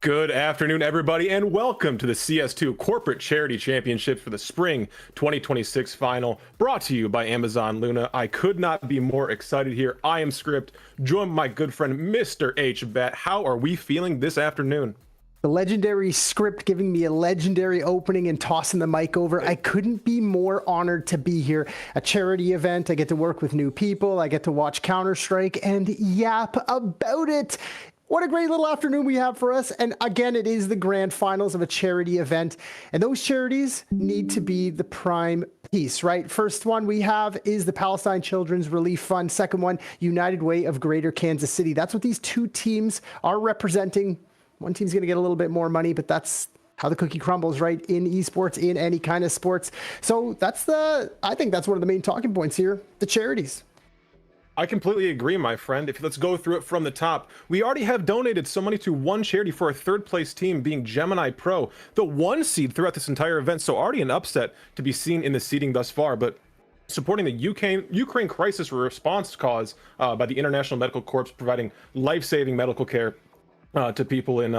Good afternoon, everybody, and welcome to the CS2 Corporate Charity Championships for the Spring 2026 Final, brought to you by Amazon Luna. I could not be more excited here. I am Script, joined by my good friend, Mr. H-Bet. How are we feeling this afternoon? The legendary Script giving me a legendary opening and tossing the mic over. I couldn't be more honored to be here. A charity event. I get to work with new people. I get to watch Counter-Strike and yap about it. What a great little afternoon we have for us. And again, it is the grand finals of a charity event. And those charities need to be the prime piece, right? First one we have is the Palestine Children's Relief Fund. Second one, United Way of Greater Kansas City. That's what these two teams are representing. One team's going to get a little bit more money, but that's how the cookie crumbles, right? In esports, in any kind of sports. So I think that's one of the main talking points here, the charities. I completely agree, my friend. Let's go through it from the top. We already have donated some money to one charity for a third place team, being Gemini Pro, the one seed throughout this entire event. So already an upset to be seen in the seeding thus far, but supporting the Ukraine crisis response cause by the International Medical Corps, providing life-saving medical care to people in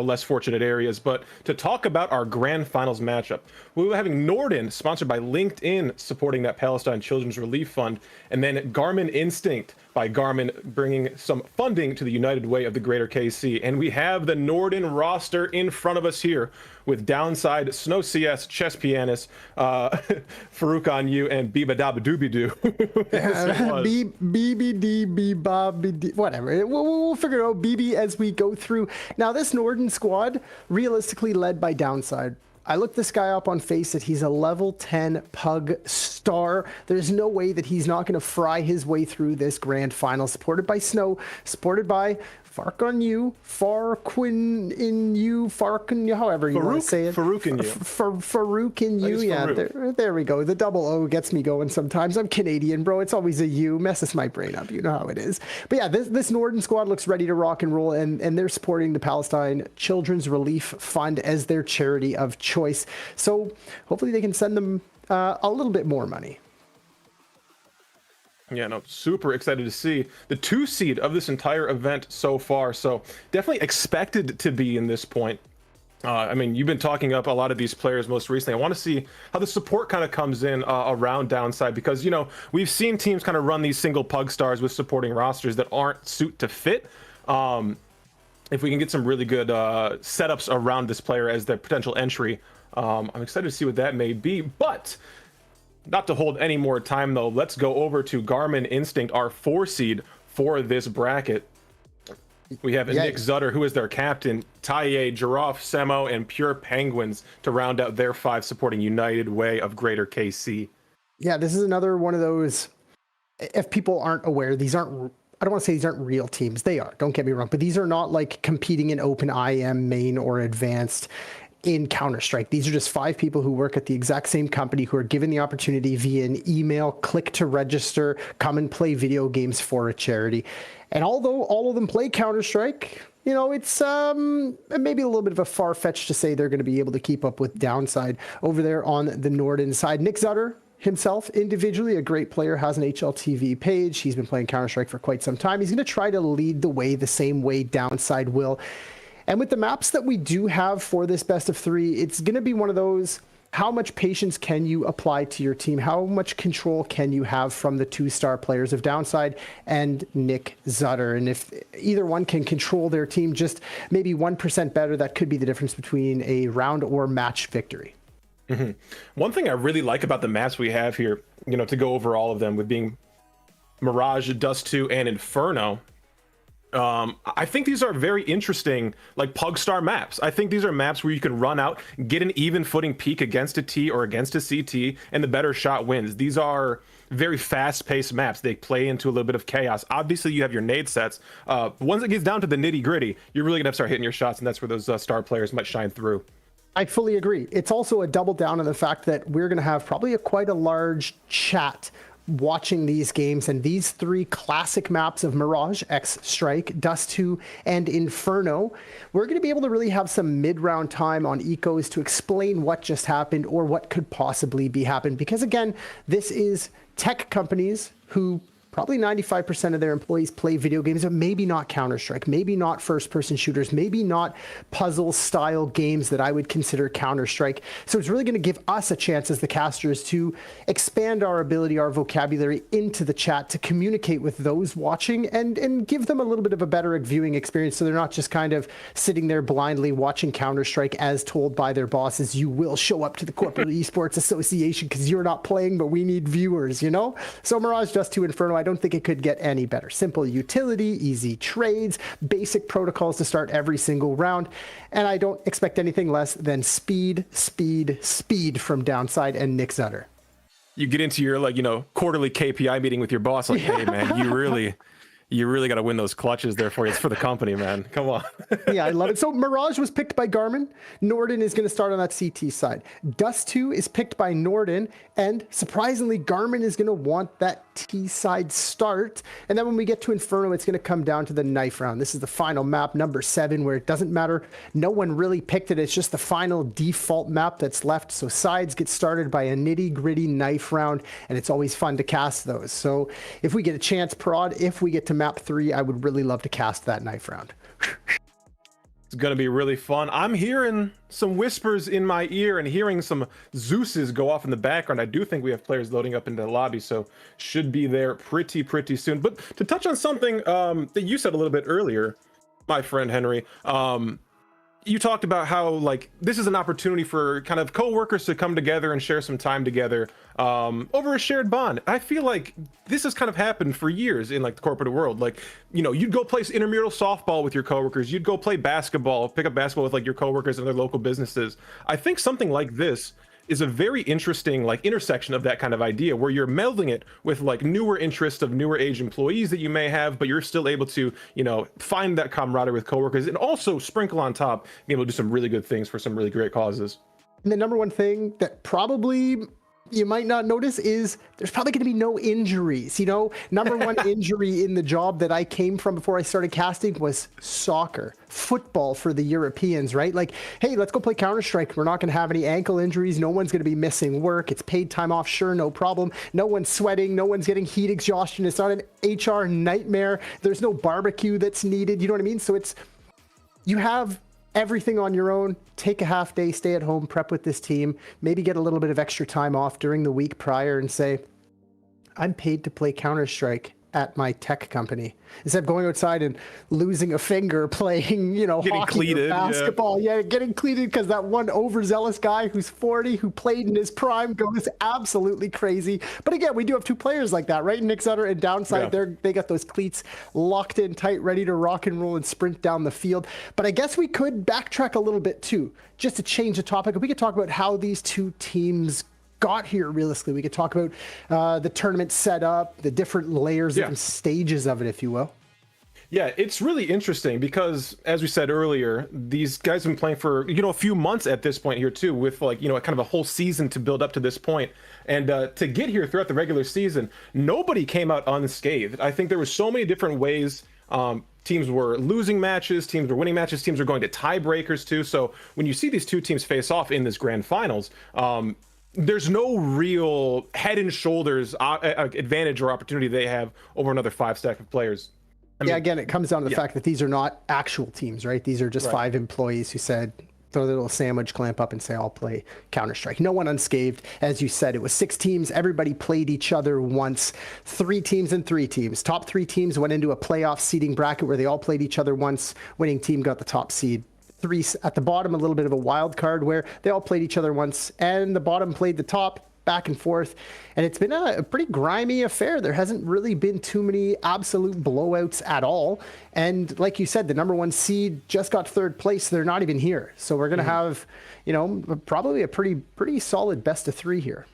less fortunate areas. But to talk about our grand finals matchup, we were having Norden, sponsored by LinkedIn, supporting that Palestine Children's Relief Fund, and then Garmin Instinct by Garmin, bringing some funding to the United Way of the Greater KC. And we have the Norden roster in front of us here with Downside, Snow CS, Chess Pianist, Farouk on you, and Biba Dabba Doobie Doo. BBD, Bob, whatever. We'll figure it out, BB, as we go through. Now, this Norden squad, realistically led by Downside. I looked this guy up on Faceit. He's a level 10 pug star. There's no way that he's not going to fry his way through this grand final. Supported by Snow, supported by Fark on you, Farquin in you, Farkin, however you want to say it. Farouk in you. Farouk in you, yeah. There we go. The double O gets me going sometimes. I'm Canadian, bro. It's always a U. Messes my brain up. You know how it is. But yeah, this Norden squad looks ready to rock and roll, and they're supporting the Palestine Children's Relief Fund as their charity of choice. So hopefully they can send them a little bit more money. Yeah, no, super excited to see the 2 seed of this entire event so far. So definitely expected to be in this point. I mean, you've been talking up a lot of these players most recently. I want to see how the support kind of comes in around Downside, because, you know, we've seen teams kind of run these single pug stars with supporting rosters that aren't suit to fit. If we can get some really good setups around this player as their potential entry, I'm excited to see what that may be. But not to hold any more time, though, let's go over to Garmin Instinct, our 4 seed for this bracket. We have Nick Zutter, who is their captain, Taye, Giraffe, Semo, and Pure Penguins to round out their 5 supporting United Way of Greater KC. Yeah, this is another one of those, if people aren't aware, these aren't, I don't want to say these aren't real teams. They are, don't get me wrong, but these are not like competing in open IM, main, or advanced in Counter-Strike. These are just 5 people who work at the exact same company, who are given the opportunity via an email, click to register, come and play video games for a charity. And although all of them play Counter-Strike, you know, it's maybe a little bit of a far-fetched to say they're going to be able to keep up with Downside over there on the Norden side. Nick Zutter himself, individually, a great player, has an HLTV page. He's been playing Counter-Strike for quite some time. He's going to try to lead the way the same way Downside will. And with the maps that we do have for this best of 3, it's going to be one of those, how much patience can you apply to your team? How much control can you have from the 2-star players of Downside and Nick Zutter? And if either one can control their team just maybe 1% better, that could be the difference between a round or match victory. Mm-hmm. One thing I really like about the maps we have here, you know, to go over all of them, with being Mirage, Dust 2, and Inferno, I think these are very interesting, like Pugstar maps. I think these are maps where you can run out, get an even footing peak against a T or against a CT, and the better shot wins. These are very fast-paced maps. They play into a little bit of chaos. Obviously, you have your nade sets. Once it gets down to the nitty-gritty, you're really gonna have to start hitting your shots, and that's where those star players might shine through. I fully agree. It's also a double down on the fact that we're gonna have probably quite a large chat watching these games, and these 3 classic maps of Mirage, X Strike, Dust 2, and Inferno, we're going to be able to really have some mid-round time on ecos to explain what just happened or what could possibly be happened. Because again, this is tech companies who probably 95% of their employees play video games, but maybe not Counter-Strike, maybe not first-person shooters, maybe not puzzle-style games that I would consider Counter-Strike. So it's really going to give us a chance as the casters to expand our ability, our vocabulary into the chat to communicate with those watching and give them a little bit of a better viewing experience, so they're not just kind of sitting there blindly watching Counter-Strike as told by their bosses, you will show up to the Corporate Esports Association because you're not playing, but we need viewers, you know? So Mirage Dust 2 Inferno, I don't think it could get any better. Simple utility, easy trades, basic protocols to start every single round, and I don't expect anything less than speed, speed, speed from Downside and Nick Zutter. You get into your, like, you know, quarterly KPI meeting with your boss, like, hey man, you really got to win those clutches there for you. It's for the company, man. Come on. Yeah, I love it. So Mirage was picked by Garmin. Norden is going to start on that CT side. Dust 2 is picked by Norden. And surprisingly, Garmin is going to want that T side start. And then when we get to Inferno, it's going to come down to the knife round. This is the final map, number 7, where it doesn't matter. No one really picked it. It's just the final default map that's left. So sides get started by a nitty-gritty knife round. And it's always fun to cast those. So if we get a chance, Prod, if we get to map 3, I would really love to cast that knife round. It's gonna be really fun. I'm hearing some whispers in my ear and hearing some Zeus's go off in the background. I do think we have players loading up into the lobby, so should be there pretty soon. But to touch on something that you said a little bit earlier, my friend Henry, you talked about how, like, this is an opportunity for kind of co-workers to come together and share some time together over a shared bond. I feel like this has kind of happened for years in, like, the corporate world. Like, you know, you'd go play intramural softball with your coworkers, you'd go play basketball, pick up basketball with, like, your coworkers and their local businesses. I think something like this is a very interesting, like, intersection of that kind of idea, where you're melding it with, like, newer interests of newer age employees that you may have, but you're still able to, you know, find that camaraderie with coworkers and also sprinkle on top, being able to do some really good things for some really great causes. And the number one thing that probably you might not notice is there's probably going to be no injuries. You know, number one injury in the job that I came from before I started casting was soccer, football for the Europeans, right? Like, hey, let's go play Counter-Strike. We're not going to have any ankle injuries. No one's going to be missing work. It's paid time off. Sure, no problem. No one's sweating. No one's getting heat exhaustion. It's not an HR nightmare. There's no barbecue that's needed. You know what I mean? So it's, you have everything on your own. Take a half day, stay at home, prep with this team, maybe get a little bit of extra time off during the week prior and say, I'm paid to play Counter-Strike at my tech company, instead of going outside and losing a finger playing, you know, getting hockey cleated, or basketball. Yeah, getting cleated because that one overzealous guy who's 40 who played in his prime goes absolutely crazy. But again, we do have two players like that, right? Nick Zutter and Downside, they got those cleats locked in tight, ready to rock and roll and sprint down the field. But I guess we could backtrack a little bit too, just to change the topic. We could talk about how these two teams got here realistically. We could talk about the tournament setup, the different layers, different stages of it, if you will. Yeah, it's really interesting because, as we said earlier, these guys have been playing for, you know, a few months at this point here too, with, like, you know, kind of a whole season to build up to this point. And to get here throughout the regular season, nobody came out unscathed. I think there were so many different ways teams were losing matches, teams were winning matches, teams were going to tiebreakers too. So when you see these two teams face off in this grand finals, there's no real head and shoulders advantage or opportunity they have over another 5 stack of players. I mean, yeah, again, it comes down to the fact that these are not actual teams, right? These are just 5 employees who said, throw the little sandwich clamp up and say, I'll play Counter-Strike. No one unscathed. As you said, it was 6 teams. Everybody played each other once. 3 teams and 3 teams. Top 3 teams went into a playoff seeding bracket where they all played each other once. Winning team got the top seed. 3 at the bottom, a little bit of a wild card where they all played each other once, and the bottom played the top, back and forth. And it's been a pretty grimy affair. There hasn't really been too many absolute blowouts at all. And like you said, the number 1 seed just got 3rd place. They're not even here. So we're going to have, you know, probably a pretty solid best of 3 here.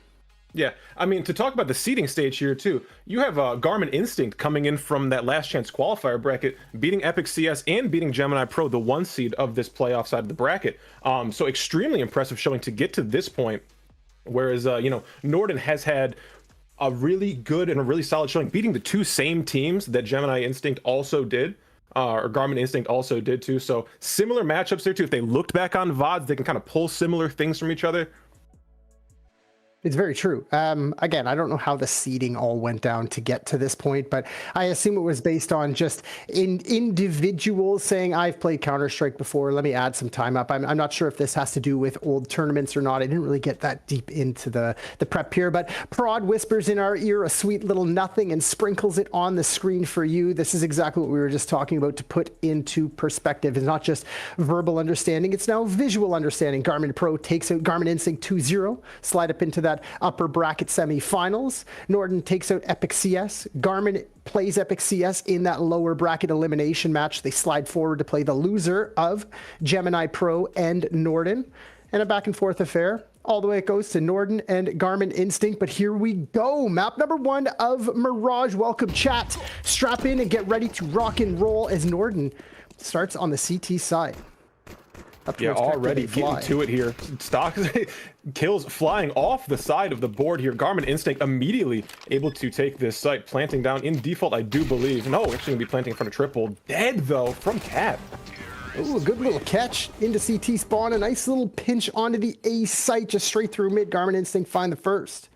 Yeah, I mean, to talk about the seeding stage here too, you have Garmin Instinct coming in from that last chance qualifier bracket, beating Epic CS and beating Gemini Pro, the 1 seed of this playoff side of the bracket. So extremely impressive showing to get to this point. Whereas, you know, Norden has had a really good and a really solid showing, beating the 2 same teams that Gemini Instinct also did. Or Garmin Instinct also did too. So similar matchups there too. If they looked back on VODs, they can kind of pull similar things from each other. It's very true. Again, I don't know how the seeding all went down to get to this point, but I assume it was based on just individuals saying, I've played Counter-Strike before, let me add some time up. I'm not sure if this has to do with old tournaments or not. I didn't really get that deep into the prep here, but Prod whispers in our ear a sweet little nothing and sprinkles it on the screen for you. This is exactly what we were just talking about to put into perspective. It's not just verbal understanding, it's now visual understanding. Garmin Pro takes out Garmin Instinct 2-0, slide up into that upper bracket semifinals. Norden takes out Epic CS. Garmin plays Epic CS in that lower bracket elimination match. They slide forward to play the loser of Gemini Pro and Norden. And a back and forth affair. All the way it goes to Norden and Garmin Instinct. But here we go. Map number 1 of Mirage. Welcome, chat. Strap in and get ready to rock and roll as Norden starts on the CT side. Yeah, already getting to it here. Stock kills flying off the side of the board here. Garmin Instinct immediately able to take this site, planting down in default, I do believe. No, actually gonna be planting in front of triple. Dead though from Cat. Ooh, a good little catch into CT spawn. A nice little pinch onto the A site, just straight through mid. Garmin Instinct find the first.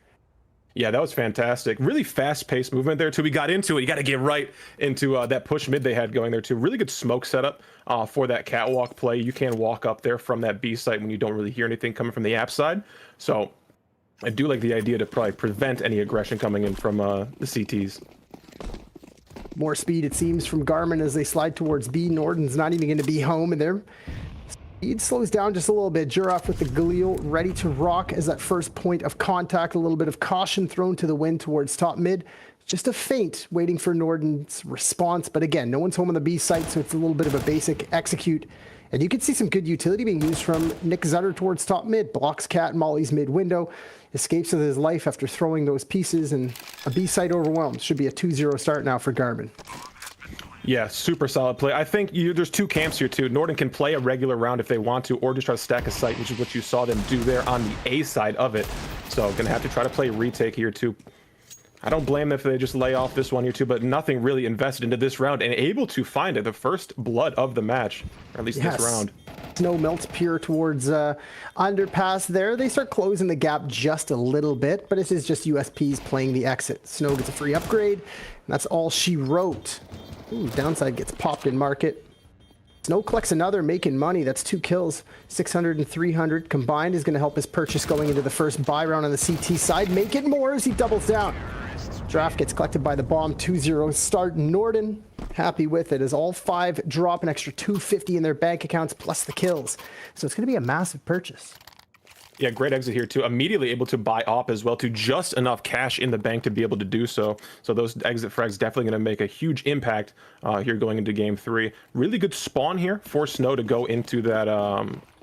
Yeah, that was fantastic. Really fast-paced movement there, too. We got into it. You got to get right into that push mid they had going there, too. Really good smoke setup for that catwalk play. You can walk up there from that B site when you don't really hear anything coming from the app side. So I do like the idea to probably prevent any aggression coming in from the CTs. More speed, it seems, from Garmin as they slide towards B. Norden's not even going to be home, and their speed slows down just a little bit. Juraf with the Galil ready to rock as that first point of contact. A little bit of caution thrown to the wind towards top mid. Just a feint waiting for Norden's response. But again, no one's home on the B site, so it's a little bit of a basic execute. And you can see some good utility being used from Nick Zutter towards top mid. Blocks Cat and Molly's mid window. Escapes with his life after throwing those pieces, and a B site overwhelmed. Should be a 2-0 start now for Garmin. Yeah, super solid play. I think there's two camps here too. Norden can play a regular round if they want to, or just try to stack a site, which is what you saw them do there on the A side of it. So gonna have to try to play retake here too. I don't blame them if they just lay off this one here too, but nothing really invested into this round and able to find it, the first blood of the match, or at least this round. Snow melts pure towards underpass there. They start closing the gap just a little bit, but this is just USPs playing the exit. Snow gets a free upgrade, and that's all she wrote. Ooh, downside gets popped in market. Snow collects another, making money. That's 2 kills. 600 and 300 combined is going to help his purchase going into the first buy round on the CT side. Make it more as he doubles down. Draft gets collected by the bomb. 2-0 start. Norden happy with it as all 5 drop an extra 250 in their bank accounts plus the kills. So it's going to be a massive purchase. Yeah, great exit here too. Immediately able to buy op as well, to just enough cash in the bank to be able to do so. So those exit frags definitely going to make a huge impact here going into game 3. Really good spawn here for Snow to go into that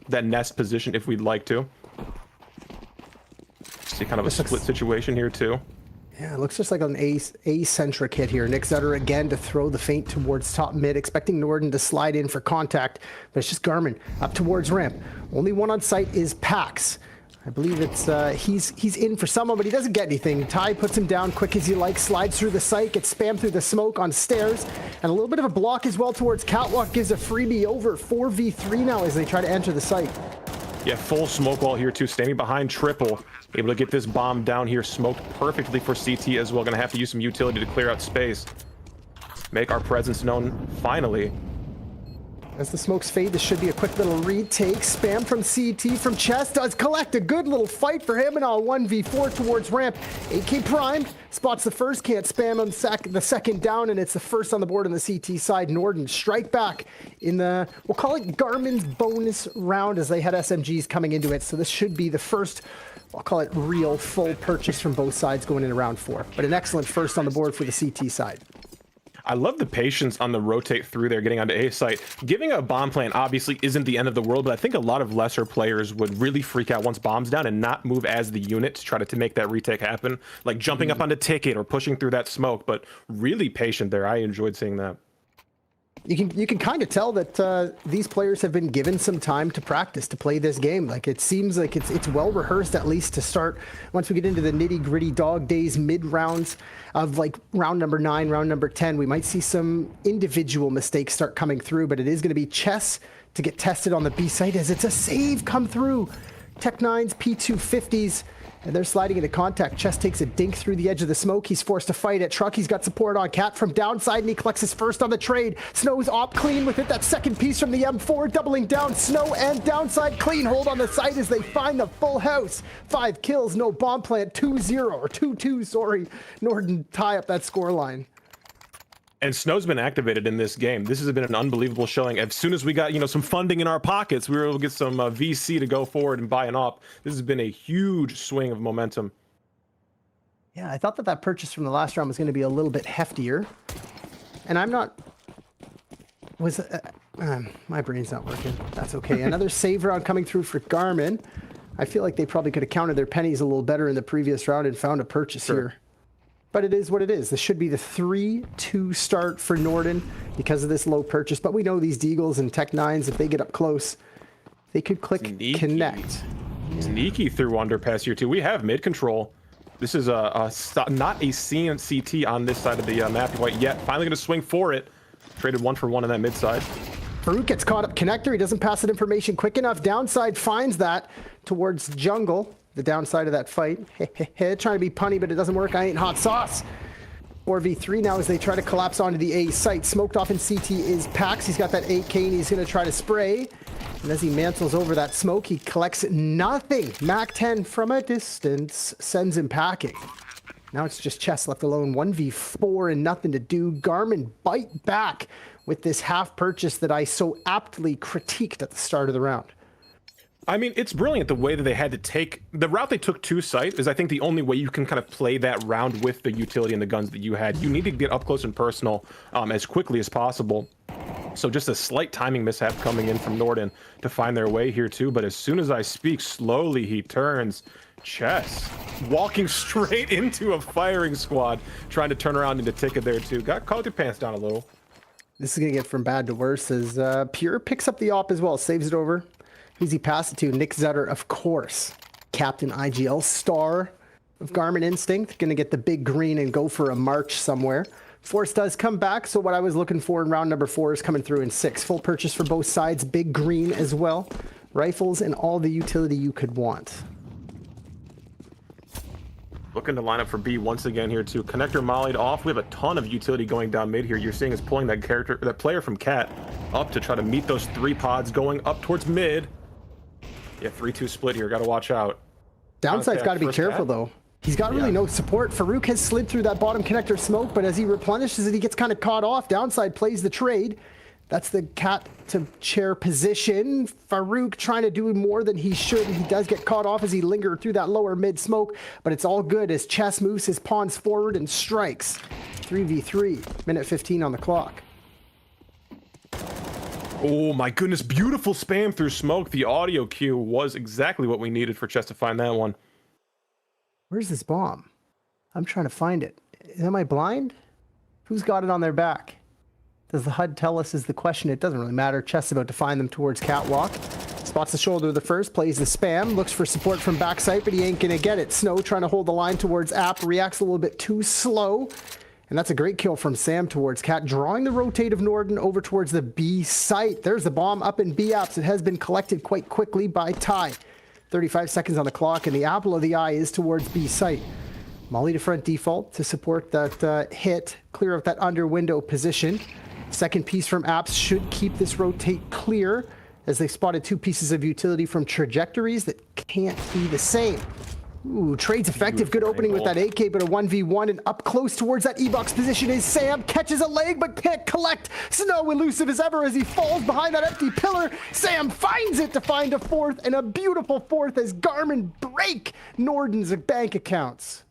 that nest position if we'd like to. See kind of a split situation here too. Yeah, it looks just like an A-centric hit here. Nick Zutter again to throw the feint towards top mid, expecting Norden to slide in for contact, but it's just Garmin up towards ramp. Only one on site is Pax. I believe it's he's in for someone, but he doesn't get anything. Ty puts him down quick as you like, slides through the site, gets spammed through the smoke on stairs, and a little bit of a block as well towards Catwalk. Gives a freebie over. 4v3 now as they try to enter the site. Yeah, full smoke wall here too, standing behind triple. Able to get this bomb down here, smoked perfectly for CT as well. Gonna have to use some utility to clear out space. Make our presence known, finally. As the smokes fade, this should be a quick little retake. Spam from CT from Chess does collect a good little fight for him, and a 1v4 towards ramp. AK primed, spots the first, can't spam on the second down, and it's the first on the board on the CT side. Norden strike back in the, we'll call it Garmin's bonus round, as they had SMGs coming into it. So this should be the first, I'll call it real full purchase from both sides going into round 4. But an excellent first on the board for the CT side. I love the patience on the rotate through there, getting onto A site. Giving a bomb plant obviously isn't the end of the world, but I think a lot of lesser players would really freak out once bomb's down and not move as the unit to try to make that retake happen. Like jumping up onto ticket or pushing through that smoke, but really patient there. I enjoyed seeing that. You can kind of tell that these players have been given some time to practice to play this game. Like it seems like it's well rehearsed, at least to start. Once we get into the nitty gritty dog days, mid rounds of like round number 9, round number 10, we might see some individual mistakes start coming through. But it is going to be Chess to get tested on the B site as it's a save come through. Tech 9s, P250s. And they're sliding into contact. Chess takes a dink through the edge of the smoke. He's forced to fight it. Truck, he's got support on Cat from downside, and he collects his first on the trade. Snow's op clean with it. That second piece from the M4, doubling down. Snow and downside clean hold on the site as they find the full house. 5 kills, no bomb plant, 2-0, or 2-2, sorry. Norden tie up that scoreline. And Snow's been activated in this game. This has been an unbelievable showing. As soon as we got, some funding in our pockets, we were able to get some VC to go forward and buy an op. This has been a huge swing of momentum. Yeah, I thought that purchase from the last round was going to be a little bit heftier. And I'm not... my brain's not working. That's okay. Another save round coming through for Garmin. I feel like they probably could have counted their pennies a little better in the previous round and found a purchase here. But it is what it is. This should be the 3-2 start for Norden because of this low purchase. But we know these Deagles and Tech 9s, if they get up close, they could click connect. Sneaky through underpass here too. We have mid control. This is not a CNCT on this side of the map quite yet. Finally going to swing for it. Traded 1 for 1 on that mid side. Farouk gets caught up connector. He doesn't pass that information quick enough. Downside finds that towards jungle. The downside of that fight. Trying to be punny, but it doesn't work. I ain't hot sauce. 4v3 now as they try to collapse onto the A site. Smoked off in CT is Pax. He's got that 8K and he's going to try to spray. And as he mantles over that smoke, he collects nothing. Mac 10 from a distance sends him packing. Now it's just Chess left alone. 1v4 and nothing to do. Garmin bite back with this half purchase that I so aptly critiqued at the start of the round. I mean, it's brilliant the way that they had to take the route they took to site is I think the only way you can kind of play that round with the utility and the guns that you had. You need to get up close and personal as quickly as possible. So just a slight timing mishap coming in from Norden to find their way here too. But as soon as I speak, slowly he turns. Chess walking straight into a firing squad, trying to turn around into ticket there too. Got caught your pants down a little. This is gonna get from bad to worse as Pure picks up the op as well, saves it over. Who's he pass it to? Nick Zutter, of course. Captain IGL, star of Garmin Instinct. Going to get the big green and go for a march somewhere. Force does come back, so what I was looking for in round number 4 is coming through in 6. Full purchase for both sides. Big green as well. Rifles and all the utility you could want. Looking to line up for B once again here too. Connector mollied off. We have a ton of utility going down mid here. You're seeing us pulling that player from Cat up to try to meet those 3 pods going up towards mid. Yeah, 3-2 split here. Got to watch out. Downside's got to be careful, though. He's got really no support. Farouk has slid through that bottom connector smoke, but as he replenishes it, he gets kind of caught off. Downside plays the trade. That's the Cat to chair position. Farouk trying to do more than he should. He does get caught off as he lingered through that lower mid smoke, but it's all good as Chess moves his pawns forward and strikes. 3v3, minute 15 on the clock. Oh my goodness, beautiful spam through smoke. The audio cue was exactly what we needed for Chess to find that one. Where's this bomb? I'm trying to find it. Am I blind? Who's got it on their back? Does the HUD tell us is the question? It doesn't really matter. Chess about to find them towards Catwalk. Spots the shoulder of the first, plays the spam, looks for support from backside, but he ain't gonna get it. Snow trying to hold the line towards App, reacts a little bit too slow. And that's a great kill from Sam towards Cat, drawing the rotate of Norden over towards the B site. There's the bomb up in B apps. It has been collected quite quickly by Ty. 35 seconds on the clock, and the apple of the eye is towards B site. Molly to front default to support that hit, clear of that under window position. Second piece from apps should keep this rotate clear as they spotted 2 pieces of utility from trajectories that can't be the same. Ooh, trade's effective. Good opening with that AK, but a 1v1 and up close towards that E-box position is Sam. Catches a leg, but can't collect. Snow elusive as ever as he falls behind that empty pillar. Sam finds it to find a 4th, and a beautiful 4th as Garmin break Norden's bank accounts.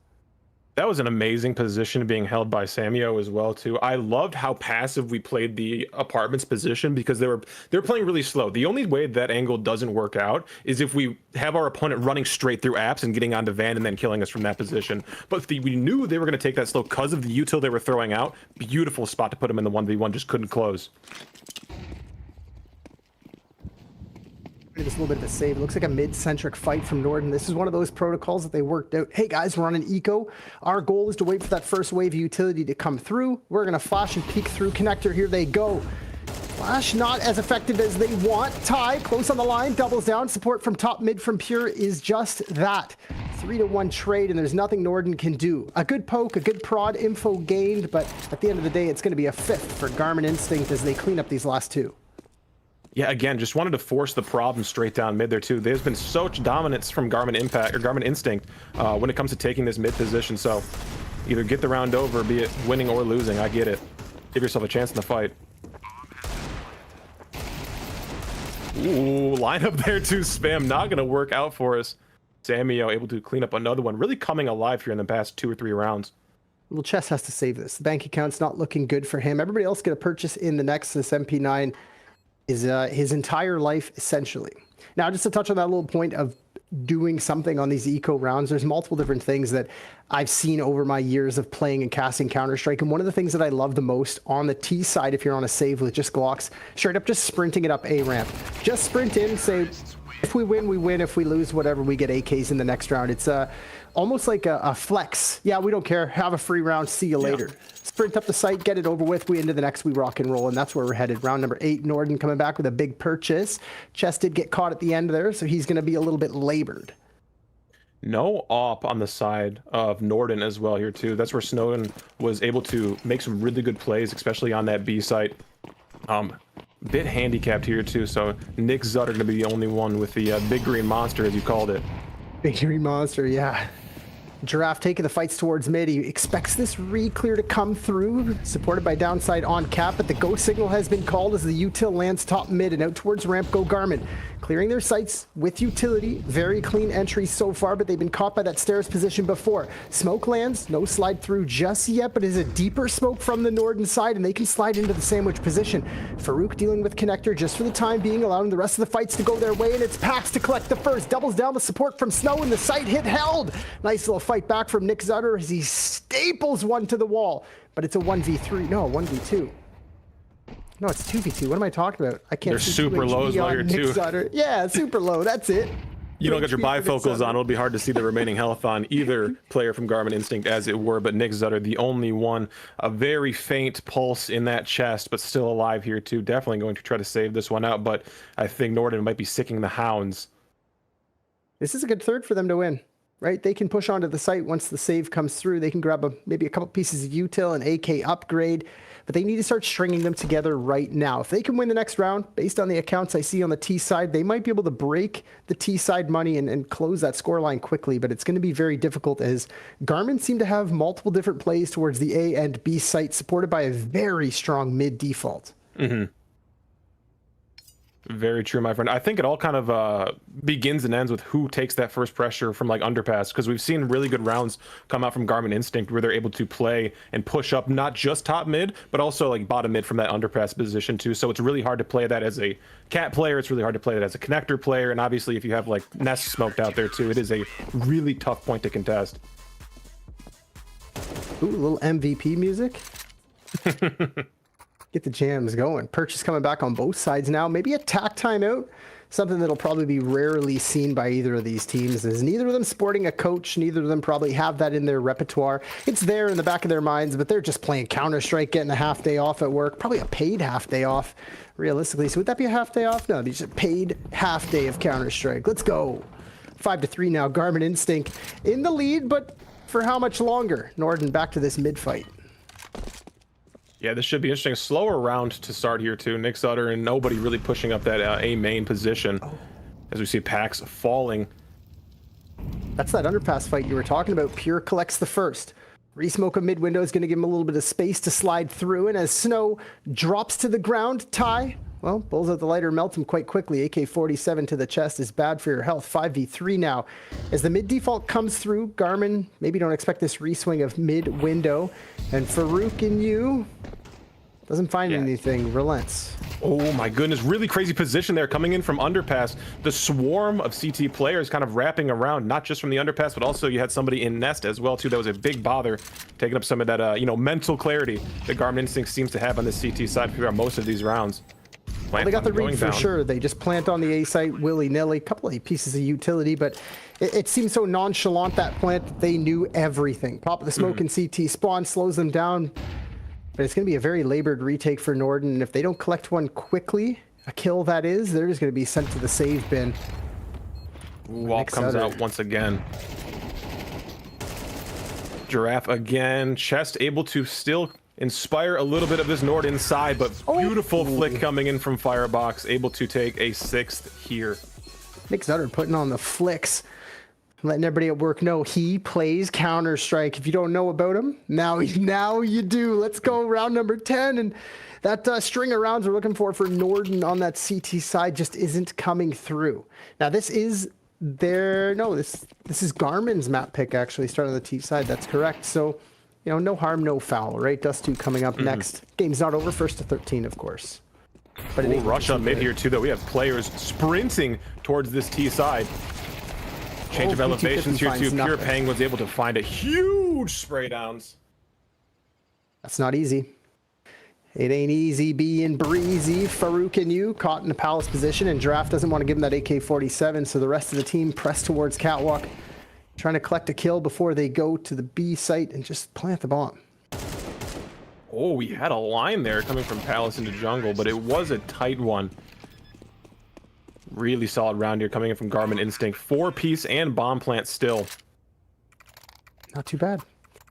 That was an amazing position being held by Samio as well too. I loved how passive we played the apartments position because they were playing really slow. The only way that angle doesn't work out is if we have our opponent running straight through apps and getting onto Van and then killing us from that position. But we knew they were going to take that slow because of the util they were throwing out. Beautiful spot to put them in the 1v1, just couldn't close. It was a little bit of a save. It looks like a mid-centric fight from Norden. This is one of those protocols that they worked out. Hey guys, we're on an eco. Our goal is to wait for that first wave of utility to come through. We're going to flash and peek through connector. Here they go. Flash not as effective as they want. Ty close on the line, doubles down. Support from top mid from Pure is just that. 3-1 trade, and there's nothing Norden can do. A good poke, a good prod, info gained, but at the end of the day, it's going to be a 5th for Garmin Instinct as they clean up these last 2. Yeah, again, just wanted to force the problem straight down mid there too. There's been such dominance from Garmin Impact or Garmin Instinct when it comes to taking this mid position. So either get the round over, be it winning or losing. I get it. Give yourself a chance in the fight. Ooh, line up there too. Spam not gonna work out for us. Samio able to clean up another one. Really coming alive here in the past 2 or 3 rounds. Well, Chess has to save this. The bank account's not looking good for him. Everybody else get a purchase in the next. This MP9 is his entire life, essentially. Now, just to touch on that little point of doing something on these eco rounds, there's multiple different things that I've seen over my years of playing and casting Counter-Strike. And one of the things that I love the most on the T side, if you're on a save with just Glocks, straight up just sprinting it up A ramp. Just sprint in, say, if we win, we win. If we lose, whatever, we get AKs in the next round. It's almost like a flex. Yeah, we don't care. Have a free round. See you later. Sprint up the site, get it over with. We into the next, we rock and roll, and that's where we're headed. Round number 8, Norden coming back with a big purchase. Chess did get caught at the end there, so he's going to be a little bit labored. No op on the side of Norden as well here too. That's where Snowden was able to make some really good plays, especially on that B site. Bit handicapped here too, so Nick Zutter gonna be the only one with the big green monster, as you called it. Big green monster, yeah. Giraffe taking the fights towards mid. He expects this re-clear to come through, supported by downside on cap, but the go signal has been called as the util lands top mid and out towards ramp go Garmin. Clearing their sights with utility. Very clean entry so far, but they've been caught by that stairs position before. Smoke lands, no slide through just yet, but is a deeper smoke from the Norden side, and they can slide into the sandwich position. Farouk dealing with connector just for the time being, allowing the rest of the fights to go their way, and it's Pax to collect the first. Doubles down the support from Snow, and the site hit held. Nice little fight back from Nick Zutter as he staples one to the wall, but it's a 1v3, no, 1v2. No, it's 2v2. What am I talking about? I can't. They're super low as well here too. Zutter. Yeah, super low. That's it. You don't got your bifocals on. It'll be hard to see the remaining health on either player from Garmin Instinct, as it were. But Nick Zutter, the only one, a very faint pulse in that chest, but still alive here too. Definitely going to try to save this one out. But I think Norden might be sicking the hounds. This is a good third for them to win, right? They can push onto the site once the save comes through. They can grab maybe a couple pieces of util, an AK upgrade, but they need to start stringing them together right now. If they can win the next round, based on the accounts I see on the T side, they might be able to break the T side money and close that scoreline quickly, but it's going to be very difficult as Garmin seem to have multiple different plays towards the A and B site, supported by a very strong mid default. Mm-hmm. Very true, my friend. I think it all kind of begins and ends with who takes that first pressure from like underpass, because we've seen really good rounds come out from Garmin Instinct where they're able to play and push up not just top mid, but also like bottom mid from that underpass position too. So it's really hard to play that as a cat player. It's really hard to play that as a connector player. And obviously if you have like Nest smoked out there too, it is a really tough point to contest. Ooh, a little MVP music. Get the jams going. Purchase coming back on both sides now. Maybe a tack timeout. Something that'll probably be rarely seen by either of these teams, is neither of them sporting a coach. Neither of them probably have that in their repertoire. It's there in the back of their minds, but they're just playing Counter-Strike, getting a half day off at work. Probably a paid half day off, realistically. So would that be a half day off? No, these are paid half day of Counter-Strike. Let's go. 5-3 now. Garmin Instinct in the lead, but for how much longer? Norden back to this mid fight. Yeah, this should be interesting. A slower round to start here too. Nick Sutter and nobody really pushing up that A main position as we see Pax falling. That's that underpass fight you were talking about. Pure collects the first. Resmoke a mid window is going to give him a little bit of space to slide through, and as Snow drops to the ground, Ty, well, pulls out the lighter, melts him quite quickly. AK-47 to the chest is bad for your health. 5v3 now. As the mid default comes through, Garmin, maybe don't expect this reswing of mid window, and Farouk and you doesn't find anything, relents. Oh my goodness, really crazy position there coming in from underpass. The swarm of CT players kind of wrapping around, not just from the underpass, but also you had somebody in Nest as well too. That was a big bother, taking up some of that mental clarity that Garmin Instinct seems to have on the CT side throughout most of these rounds. Well, they got the read for sure. They just plant on the A site willy-nilly, a couple of pieces of utility, but it seems so nonchalant, that plant, that they knew everything. Pop the smoke in CT spawn, slows them down. But it's going to be a very labored retake for Norden, and if they don't collect one quickly, a kill that is, they're just going to be sent to the save bin. Wall comes out once again. Giraffe again. Chest able to still inspire a little bit of this Nord inside, but beautiful flick coming in from Firebox, able to take a 6th here. Nick Zutter putting on the flicks, letting everybody at work know he plays Counter-Strike. If you don't know about him, now you do. Let's go round number 10, and that string of rounds we're looking for Norden on that CT side just isn't coming through. Now this is this is Garmin's map pick, actually, starting on the T side. That's correct. So, you know, no harm, no foul, right? Dust 2 coming up next. Game's not over. 1st to 13, of course. But we'll rush on mid here too, though. We have players sprinting towards this T side. Change of elevations here too. Pure Penguins able to find a huge spray downs. That's not easy. It ain't easy being breezy. Farouk and you caught in the palace position, and Giraffe doesn't want to give him that AK-47, so the rest of the team press towards Catwalk, trying to collect a kill before they go to the B site and just plant the bomb. Oh, we had a line there coming from Palace into jungle, but it was a tight one. Really solid round here coming in from Garmin Instinct. 4-piece and bomb plant still. Not too bad.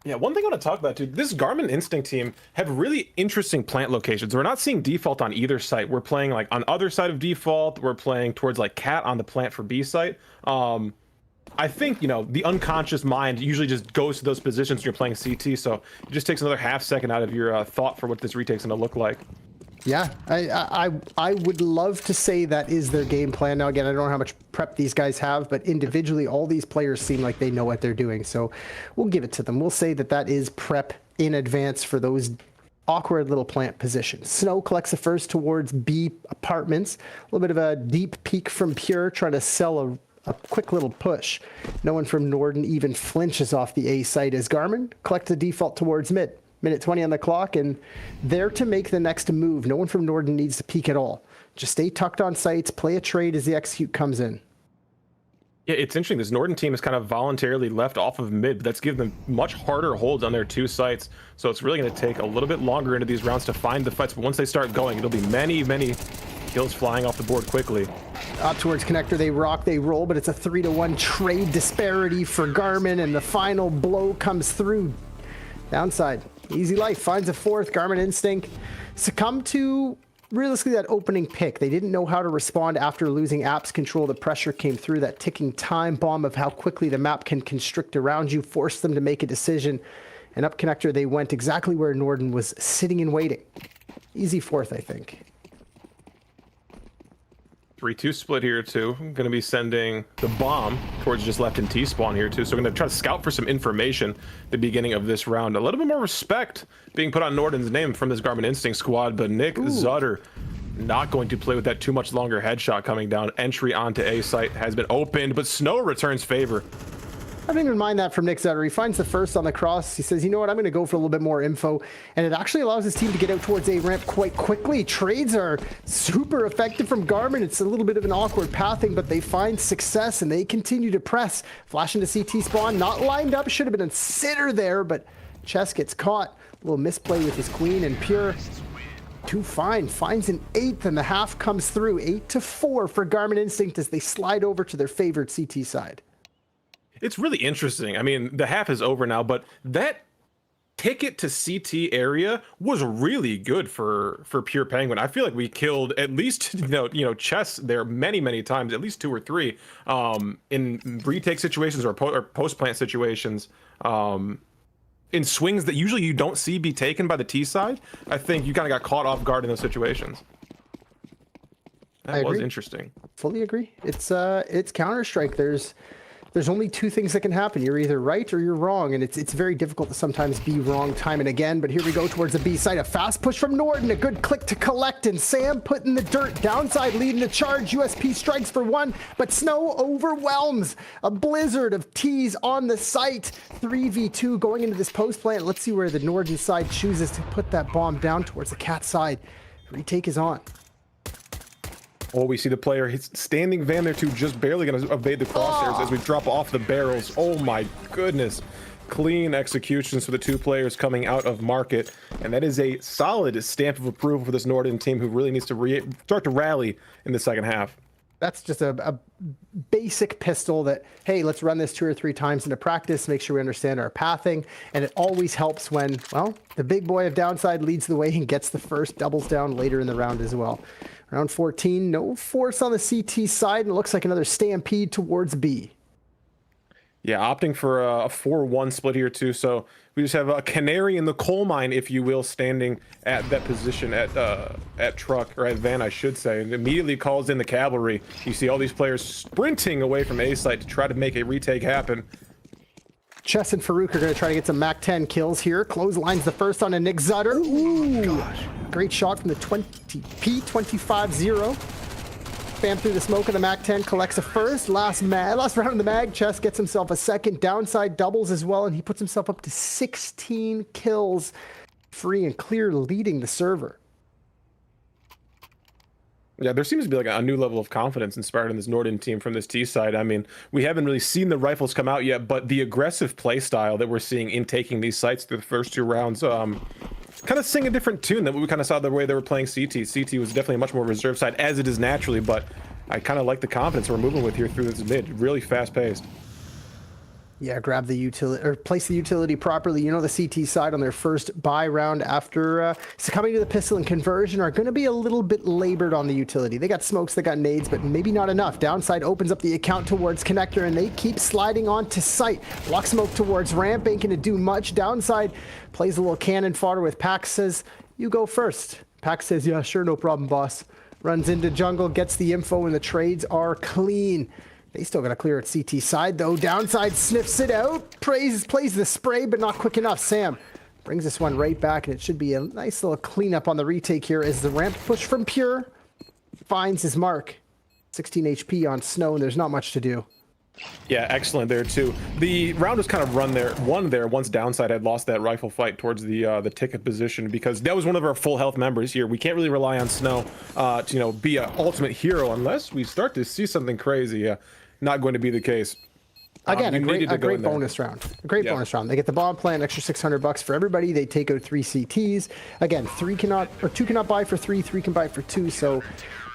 Yeah, one thing I want to talk about too, this Garmin Instinct team have really interesting plant locations. We're not seeing default on either site. We're playing like on other side of default. We're playing towards like cat on the plant for B site. I think, you know, the unconscious mind usually just goes to those positions when you're playing CT, so it just takes another half second out of your thought for what this retake's going to look like. Yeah, I would love to say that is their game plan. Now, again, I don't know how much prep these guys have, but individually, all these players seem like they know what they're doing, so we'll give it to them. We'll say that that is prep in advance for those awkward little plant positions. Snow collects the first towards B apartments. A little bit of a deep peek from Pure, trying to sell a quick little push. No one from Norden even flinches off the A site as Garmin collects the default towards mid. Minute 20 on the clock, and there to make the next move. No one from Norden needs to peek at all. Just stay tucked on sites, play a trade as the execute comes in. Yeah, it's interesting. This Norden team is kind of voluntarily left off of mid, but that's given them much harder holds on their 2 sites. So it's really going to take a little bit longer into these rounds to find the fights. But once they start going, it'll be many kills flying off the board quickly. Up towards connector, they rock, they roll, but it's a 3-to-1 trade disparity for Garmin, and the final blow comes through. Downside. Easy Life finds a 4th. Garmin Instinct succumbed to realistically that opening pick. They didn't know how to respond after losing apps control. The pressure came through. That ticking time bomb of how quickly the map can constrict around you forced them to make a decision. And up connector, they went exactly where Norden was sitting and waiting. Easy 4th, I think. 3-2 split here too. I'm going to be sending the bomb towards just left in T-spawn here too. So we're going to try to scout for some information at the beginning of this round. A little bit more respect being put on Norden's name from this Garmin Instinct squad, but Nick Zutter not going to play with that too much longer headshot coming down. Entry onto A site has been opened, but Snow returns favor. I didn't even mind that from Nick Zutter. He finds the first on the cross. He says, you know what, I'm going to go for a little bit more info. And it actually allows his team to get out towards A ramp quite quickly. Trades are super effective from Garmin. It's a little bit of an awkward pathing, but they find success and they continue to press. Flash into CT spawn, not lined up. Should have been a sitter there, but Chess gets caught. A little misplay with his queen, and Pure too fine. Finds an 8th, and the half comes through. 8-4 for Garmin Instinct as they slide over to their favorite CT side. It's really interesting. I mean, the half is over now, but that ticket to CT area was really good for Pure Penguin. I feel like we killed at least you know Chess there many times, at least 2 or 3 in retake situations or post plant situations. In swings that usually you don't see be taken by the T side. I think you kind of got caught off guard in those situations. That was interesting. Fully agree. It's Counter-Strike. There's only 2 things that can happen. You're either right or you're wrong, and it's very difficult to sometimes be wrong time and again. But here we go towards the B side. A fast push from Norden, a good click to collect, and Sam put in the dirt. Downside leading the charge. USP strikes for 1, but Snow overwhelms. A blizzard of T's on the site. 3v2 going into this post plant. Let's see where the Norden side chooses to put that bomb down towards the cat side. Retake is on. Oh, we see the player. He's standing van there too, just barely going to evade the crosshairs as we drop off the barrels. Oh my goodness. Clean executions for the 2 players coming out of market. And that is a solid stamp of approval for this Norden team who really needs to start to rally in the second half. That's just a basic pistol that, hey, let's run this 2 or 3 times into practice, make sure we understand our pathing. And it always helps when, well, the big boy of downside leads the way and gets the first, doubles down later in the round as well. Round 14, no force on the CT side, and it looks like another stampede towards B. Yeah, opting for a 4-1 split here too. So we just have a canary in the coal mine, if you will, standing at that position at truck, or at van, I should say, and immediately calls in the cavalry. You see all these players sprinting away from A site to try to make a retake happen. Chess and Farouk are going to try to get some Mac 10 kills here. Clotheslines the first on a Nick Zutter. Ooh, gosh. Great shot from the P25-0. Spam through the smoke of the Mac 10, collects a first. Last round of the mag. Chess gets himself a second. Downside doubles as well, and he puts himself up to 16 kills, free and clear, leading the server. Yeah, there seems to be like a new level of confidence inspired in this Norden team from this T side. I mean, we haven't really seen the rifles come out yet, but the aggressive play style that we're seeing in taking these sites through the first 2 rounds, kind of sing a different tune than we kind of saw the way they were playing CT. CT was definitely a much more reserve side, as it is naturally, but I kind of like the confidence we're moving with here through this mid. Really fast paced. Yeah, grab the utility, or place the utility properly. You know, the CT side on their first buy round after succumbing to the pistol and conversion are going to be a little bit labored on the utility. They got smokes, they got nades, but maybe not enough. Downside opens up the account towards connector, and they keep sliding on to site. Block smoke towards ramp, ain't going to do much. Downside plays a little cannon fodder with Pax, says, you go first. Pax says, yeah, sure, no problem, boss. Runs into jungle, gets the info, and the trades are clean. They still got to clear at CT side, though. Downside sniffs it out. Plays the spray, but not quick enough. Sam brings this one right back, and it should be a nice little cleanup on the retake here as the ramp push from Pure finds his mark. 16 HP on Snow, and there's not much to do. Yeah, excellent there too. The round was kind of won there once Downside had lost that rifle fight towards the ticket position, because that was one of our full health members here. We can't really rely on Snow to be an ultimate hero unless we start to see something crazy. Yeah, not going to be the case. Again, a great bonus round. A great bonus round. They get the bomb plan, extra $600 for everybody. They take out 3 CTs. Again, 2 cannot buy for 3, 3 can buy for 2. So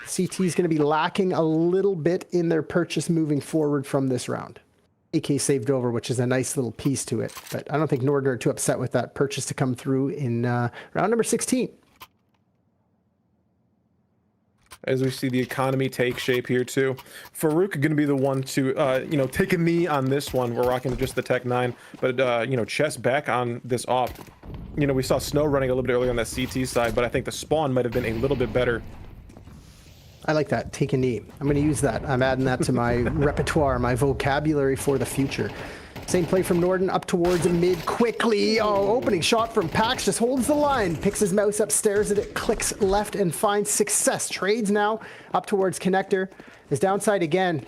CT is going to be lacking a little bit in their purchase moving forward from this round. AK saved over, which is a nice little piece to it. But I don't think Norden are too upset with that purchase to come through in round number 16. As we see the economy take shape here too. Farouk going to be the one to, take a knee on this one. We're rocking just the Tech 9, but, Chess back on this off. We saw Snow running a little bit earlier on that CT side, but I think the spawn might have been a little bit better. I like that. Take a knee. I'm going to use that. I'm adding that to my repertoire, my vocabulary for the future. Same play from Norden up towards mid quickly. Oh, opening shot from Pax, just holds the line, picks his mouse up, stares at it, clicks left and finds success. Trades now up towards connector. His downside again,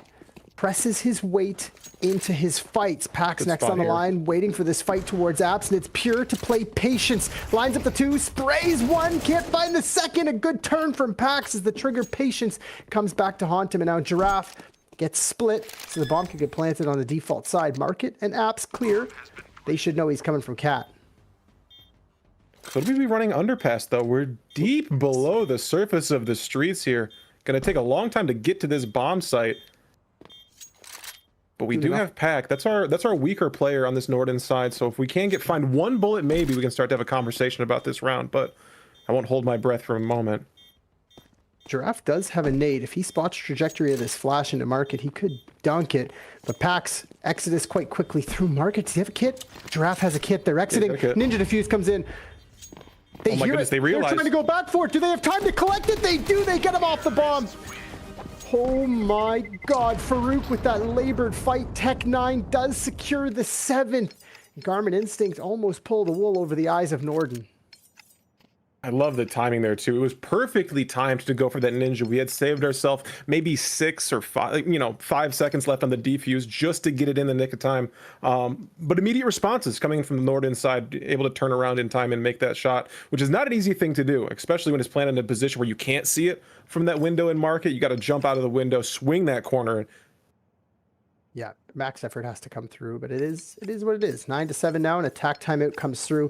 presses his weight into his fights. Pax next on the line, waiting for this fight towards Apps, and it's Pure to play patience. Lines up the 2, sprays 1, can't find the second. A good turn from Pax as the trigger patience comes back to haunt him, and now Giraffe gets split, so the bomb can get planted on the default side. Market and Apps clear. They should know he's coming from Cat. Could we be running underpass, though? We're deep below the surface of the streets here. Gonna take a long time to get to this bomb site. But we do have Pack. That's our weaker player on this Norden side, so if we can find 1 bullet, maybe we can start to have a conversation about this round, but I won't hold my breath for a moment. Giraffe does have a nade. If he spots trajectory of this flash into Market, he could dunk it. But Pax exodus quite quickly through Market. Does he have a kit? Giraffe has a kit. They're exiting. Ninja Diffuse comes in. They hear it. They realize. They're trying to go back for it. Do they have time to collect it? They do. They get him off the bomb. Oh my God. Farouk with that labored fight. Tech 9 does secure the 7th. Garmin Instinct almost pulled the wool over the eyes of Norden. I love the timing there too. It was perfectly timed to go for that ninja. We had saved ourselves maybe 6 or 5 seconds left on the defuse just to get it in the nick of time. But immediate responses coming from the Norden side, able to turn around in time and make that shot, which is not an easy thing to do, especially when it's planted in a position where you can't see it from that window in Market. You got to jump out of the window, swing that corner. Yeah, max effort has to come through, but it is what it is. 9-7 now, and attack timeout comes through,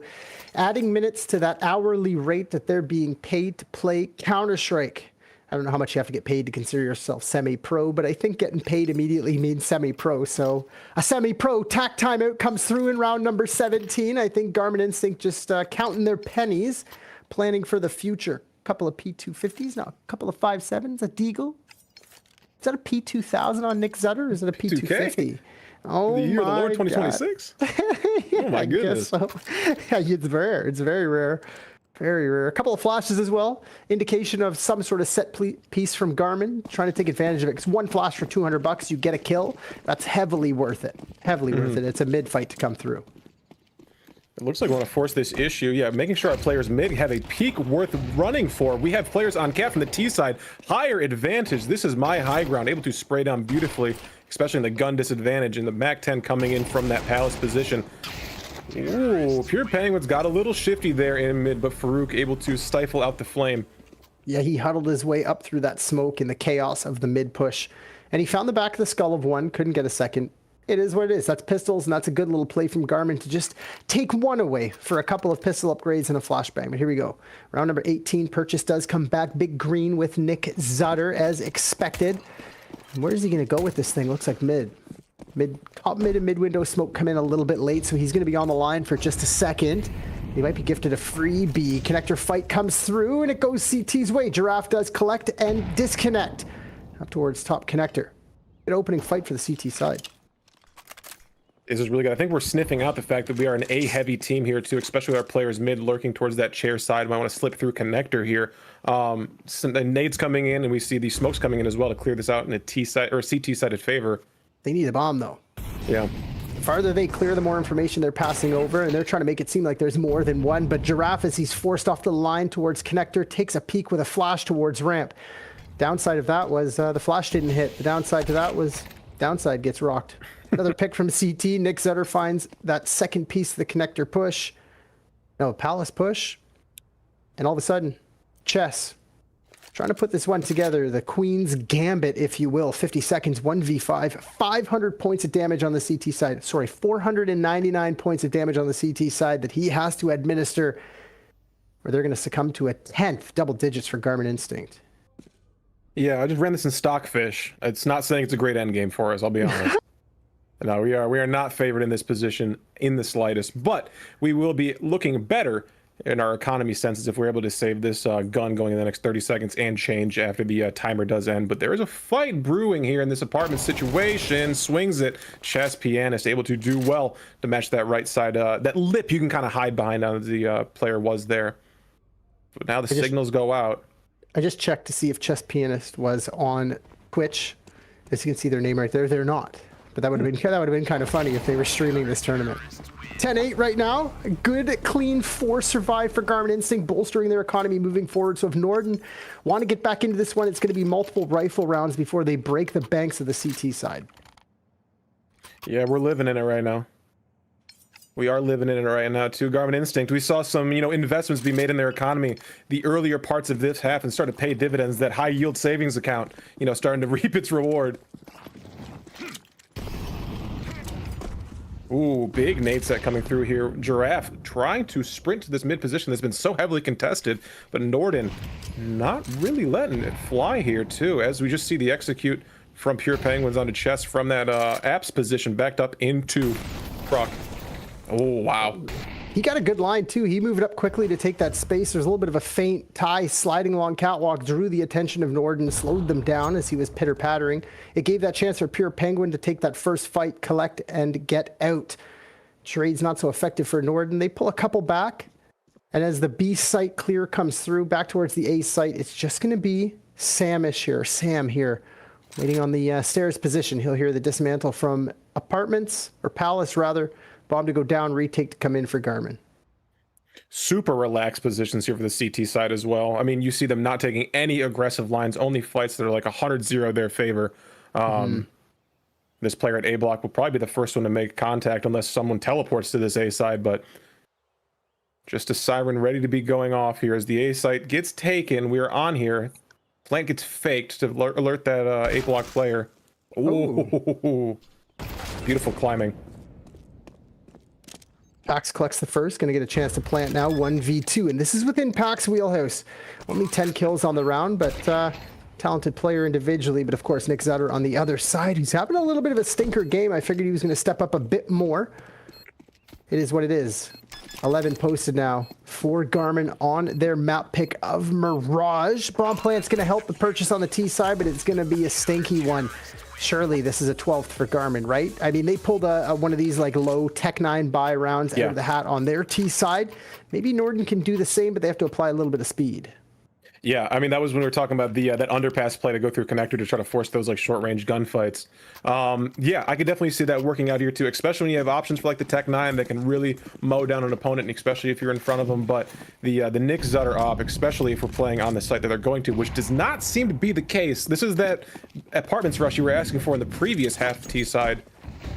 adding minutes to that hourly rate that they're being paid to play Counter-Strike. I don't know how much you have to get paid to consider yourself semi-pro, but I think getting paid immediately means semi-pro. So a semi-pro tack timeout comes through in round number 17. I think Garmin Instinct just counting their pennies, planning for the future. A couple of P250s, now a couple of 5.7s, a Deagle. Is that a P2000 on Nick Zutter, or is it a P250? Oh, the year of the Lord, my 2026? Yeah, Oh my goodness. so. Yeah, it's rare. It's very rare. Very rare. A couple of flashes as well. Indication of some sort of set piece from Garmin, trying to take advantage of it. Because one flash for $200, you get a kill. That's heavily worth it. Heavily worth it. It's a mid fight to come through. It looks like we want to force this issue. Yeah, making sure our players mid have a peak worth running for. We have players on cap from the T side. Higher advantage. This is my high ground. Able to spray down beautifully, especially in the gun disadvantage. And the MAC-10 coming in from that palace position. Ooh, Pure Penguins got a little shifty there in mid, but Farouk able to stifle out the flame. Yeah, he huddled his way up through that smoke in the chaos of the mid push. And he found the back of the skull of one, couldn't get a second. It is what it is. That's pistols, and that's a good little play from Garmin to just take one away for a couple of pistol upgrades and a flashbang. But here we go. Round number 18, purchase does come back. Big green with Nick Zutter, as expected. And where is he going to go with this thing? Looks like mid. Top mid and mid window smoke come in a little bit late, so he's going to be on the line for just a second. He might be gifted a freebie. Connector fight comes through, and it goes CT's way. Giraffe does collect and disconnect. Up towards top connector. Good opening fight for the CT side. This is really good. I think we're sniffing out the fact that we are an A-heavy team here, too, especially with our players mid lurking towards that chair side. Might want to slip through connector here. Some nades coming in, and we see the smokes coming in as well to clear this out in a T side or CT-sided favor. They need a bomb, though. Yeah. The farther they clear, the more information they're passing over, and they're trying to make it seem like there's more than one. But Giraffe, as he's forced off the line towards connector, takes a peek with a flash towards ramp. Downside of that was the flash didn't hit. The downside to that was downside gets rocked. Another pick from CT. Nick Zutter finds that second piece of the connector push. No, Palace push. And all of a sudden, chess. Trying to put this one together. The Queen's Gambit, if you will. 50 seconds, 1v5. 500 points of damage on the CT side. Sorry, 499 points of damage on the CT side that he has to administer, or they're going to succumb to a 10th double digits for Garmin Instinct. Yeah, I just ran this in Stockfish. It's not saying it's a great end game for us, I'll be honest. No, we are not favored in this position in the slightest, but we will be looking better in our economy senses if we're able to save this gun going in the next 30 seconds and change after the timer does end. But there is a fight brewing here in this apartment situation. Swings it. Chess Pianist able to do well to match that right side. That lip you can kind of hide behind as the player was there. But now the signals go out. I just checked to see if Chess Pianist was on Twitch. As you can see their name right there. They're not. But that would have been kind of funny if they were streaming this tournament. 10-8 right now. A good, clean 4 survive for Garmin Instinct, bolstering their economy moving forward. So if Norden want to get back into this one, it's going to be multiple rifle rounds before they break the banks of the CT side. Yeah, we're living in it right now. We are living in it right now, too. Garmin Instinct, we saw some, investments be made in their economy the earlier parts of this half and started to pay dividends. That high-yield savings account, starting to reap its reward. Ooh, big nade set coming through here. Giraffe trying to sprint to this mid position that's been so heavily contested, but Norden not really letting it fly here, too, as we just see the execute from Pure Penguins onto chest from that apps position backed up into Proc. Oh, wow. He got a good line, too. He moved up quickly to take that space. There's a little bit of a feint. Ty sliding along catwalk drew the attention of Norden, slowed them down as he was pitter-pattering. It gave that chance for Pure Penguin to take that first fight, collect, and get out. Trade's not so effective for Norden. They pull a couple back, and as the B site clear comes through, back towards the A site, it's just going to be Sam here, waiting on the stairs position. He'll hear the dismantle from apartments, or palace, rather. Bomb to go down, retake to come in for Garmin. Super relaxed positions here for the CT side as well. I mean, you see them not taking any aggressive lines, only fights that are like 100-0 their favor. This player at A block will probably be the first one to make contact unless someone teleports to this A side, but just a siren ready to be going off here as the A site gets taken. We are on here. Plant gets faked to alert that A block player. Ooh. Beautiful climbing. Pax collects the first, going to get a chance to plant now, 1v2, and this is within Pax wheelhouse. Only 10 kills on the round, but talented player individually, but of course Nick Zutter on the other side, who's having a little bit of a stinker game. I figured he was going to step up a bit more. It is what it is. 11 posted now for Garmin on their map pick of Mirage. Bomb plant's going to help the purchase on the T side, but it's going to be a stinky one. Surely this is a 12th for Garmin, right? I mean, they pulled one of these like low Tech 9 buy rounds out of the hat on their T side. Maybe Norden can do the same, but they have to apply a little bit of speed. Yeah, I mean, that was when we were talking about the that underpass play to go through connector to try to force those like short range gunfights. Yeah, I could definitely see that working out here too, especially when you have options for like the Tech 9 that can really mow down an opponent, and especially if you're in front of them. But the Nick Zutter op, especially if we're playing on the site that they're going to, which does not seem to be the case. This is that apartments rush you were asking for in the previous half of T side.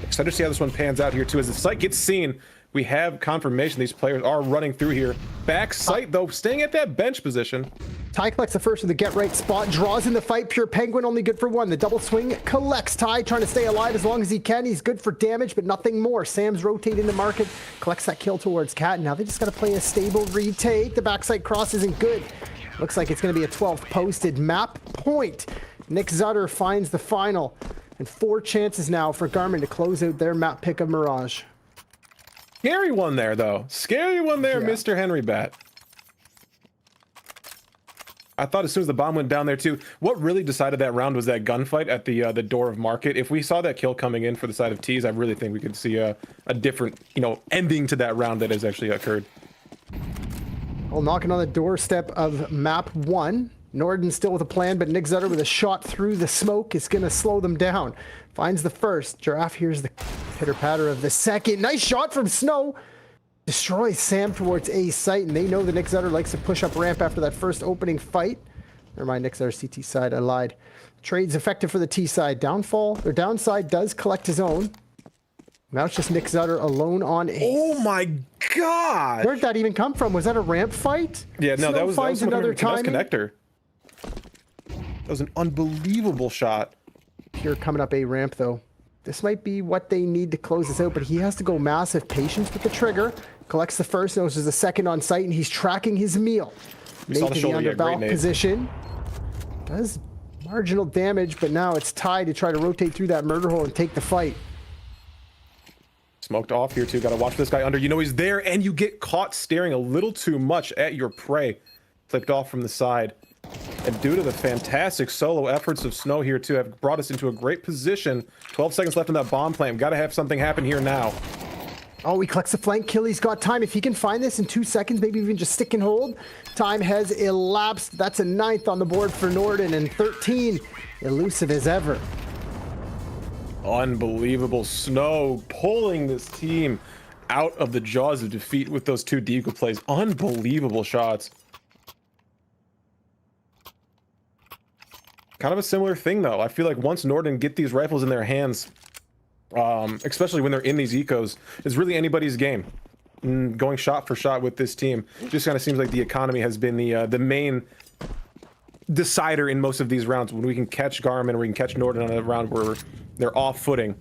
Excited to see how this one pans out here too. As the site gets seen, we have confirmation these players are running through here. Back site though, staying at that bench position. Ty collects the first with the get right spot, draws in the fight. Pure Penguin only good for one. The double swing collects. Ty trying to stay alive as long as he can. He's good for damage, but nothing more. Sam's rotating the market, collects that kill towards Cat. Now they just got to play a stable retake. The backside cross isn't good. Looks like it's going to be a 12th posted map point. Nick Zutter finds the final, and 4 chances now for Garmin to close out their map pick of Mirage. Scary one there though. Scary one there, yeah. Mr. Henry Bat. I thought as soon as the bomb went down there too, what really decided that round was that gunfight at the door of Market. If we saw that kill coming in for the side of T's, I really think we could see a different, ending to that round that has actually occurred. Well, knocking on the doorstep of map 1. Norden still with a plan, but Nick Zutter with a shot through the smoke is going to slow them down. Finds the first. Giraffe hears the pitter-patter of the second. Nice shot from Snow. Destroys Sam towards A site, and they know that Nick Zutter likes to push up ramp after that first opening fight. Never mind, Nick Zutter CT side, I lied. Trades effective for the T side. Downside does collect his own. Now it's just Nick Zutter alone on A. Oh my god! Where'd that even come from? Was that a ramp fight? Yeah, no, that was another connector. That was an unbelievable shot. Pure coming up A ramp though. This might be what they need to close this out, but he has to go massive patience with the trigger. Collects the first, knows there's a second on site, and he's tracking his meal. Made to the undervalve position. Does marginal damage, but now it's Ty to try to rotate through that murder hole and take the fight. Smoked off here too. Got to watch this guy under. You know he's there, and you get caught staring a little too much at your prey. Flipped off from the side. And due to the fantastic solo efforts of Snow here too, have brought us into a great position. 12 seconds left in that bomb plant. Got to have something happen here now. Oh, he collects the flank kill. He's got time. If he can find this in 2 seconds, maybe even just stick and hold. Time has elapsed. That's a 9th on the board for Norden, and 13 elusive as ever. Unbelievable. Snow pulling this team out of the jaws of defeat with those 2 deagle plays. Unbelievable shots. Kind of a similar thing though. I feel like once Norden get these rifles in their hands, especially when they're in these ecos, it's really anybody's game. Going shot for shot with this team just kind of seems like the economy has been the main decider in most of these rounds. When we can catch Garmin or we can catch Norden on a round where they're off footing.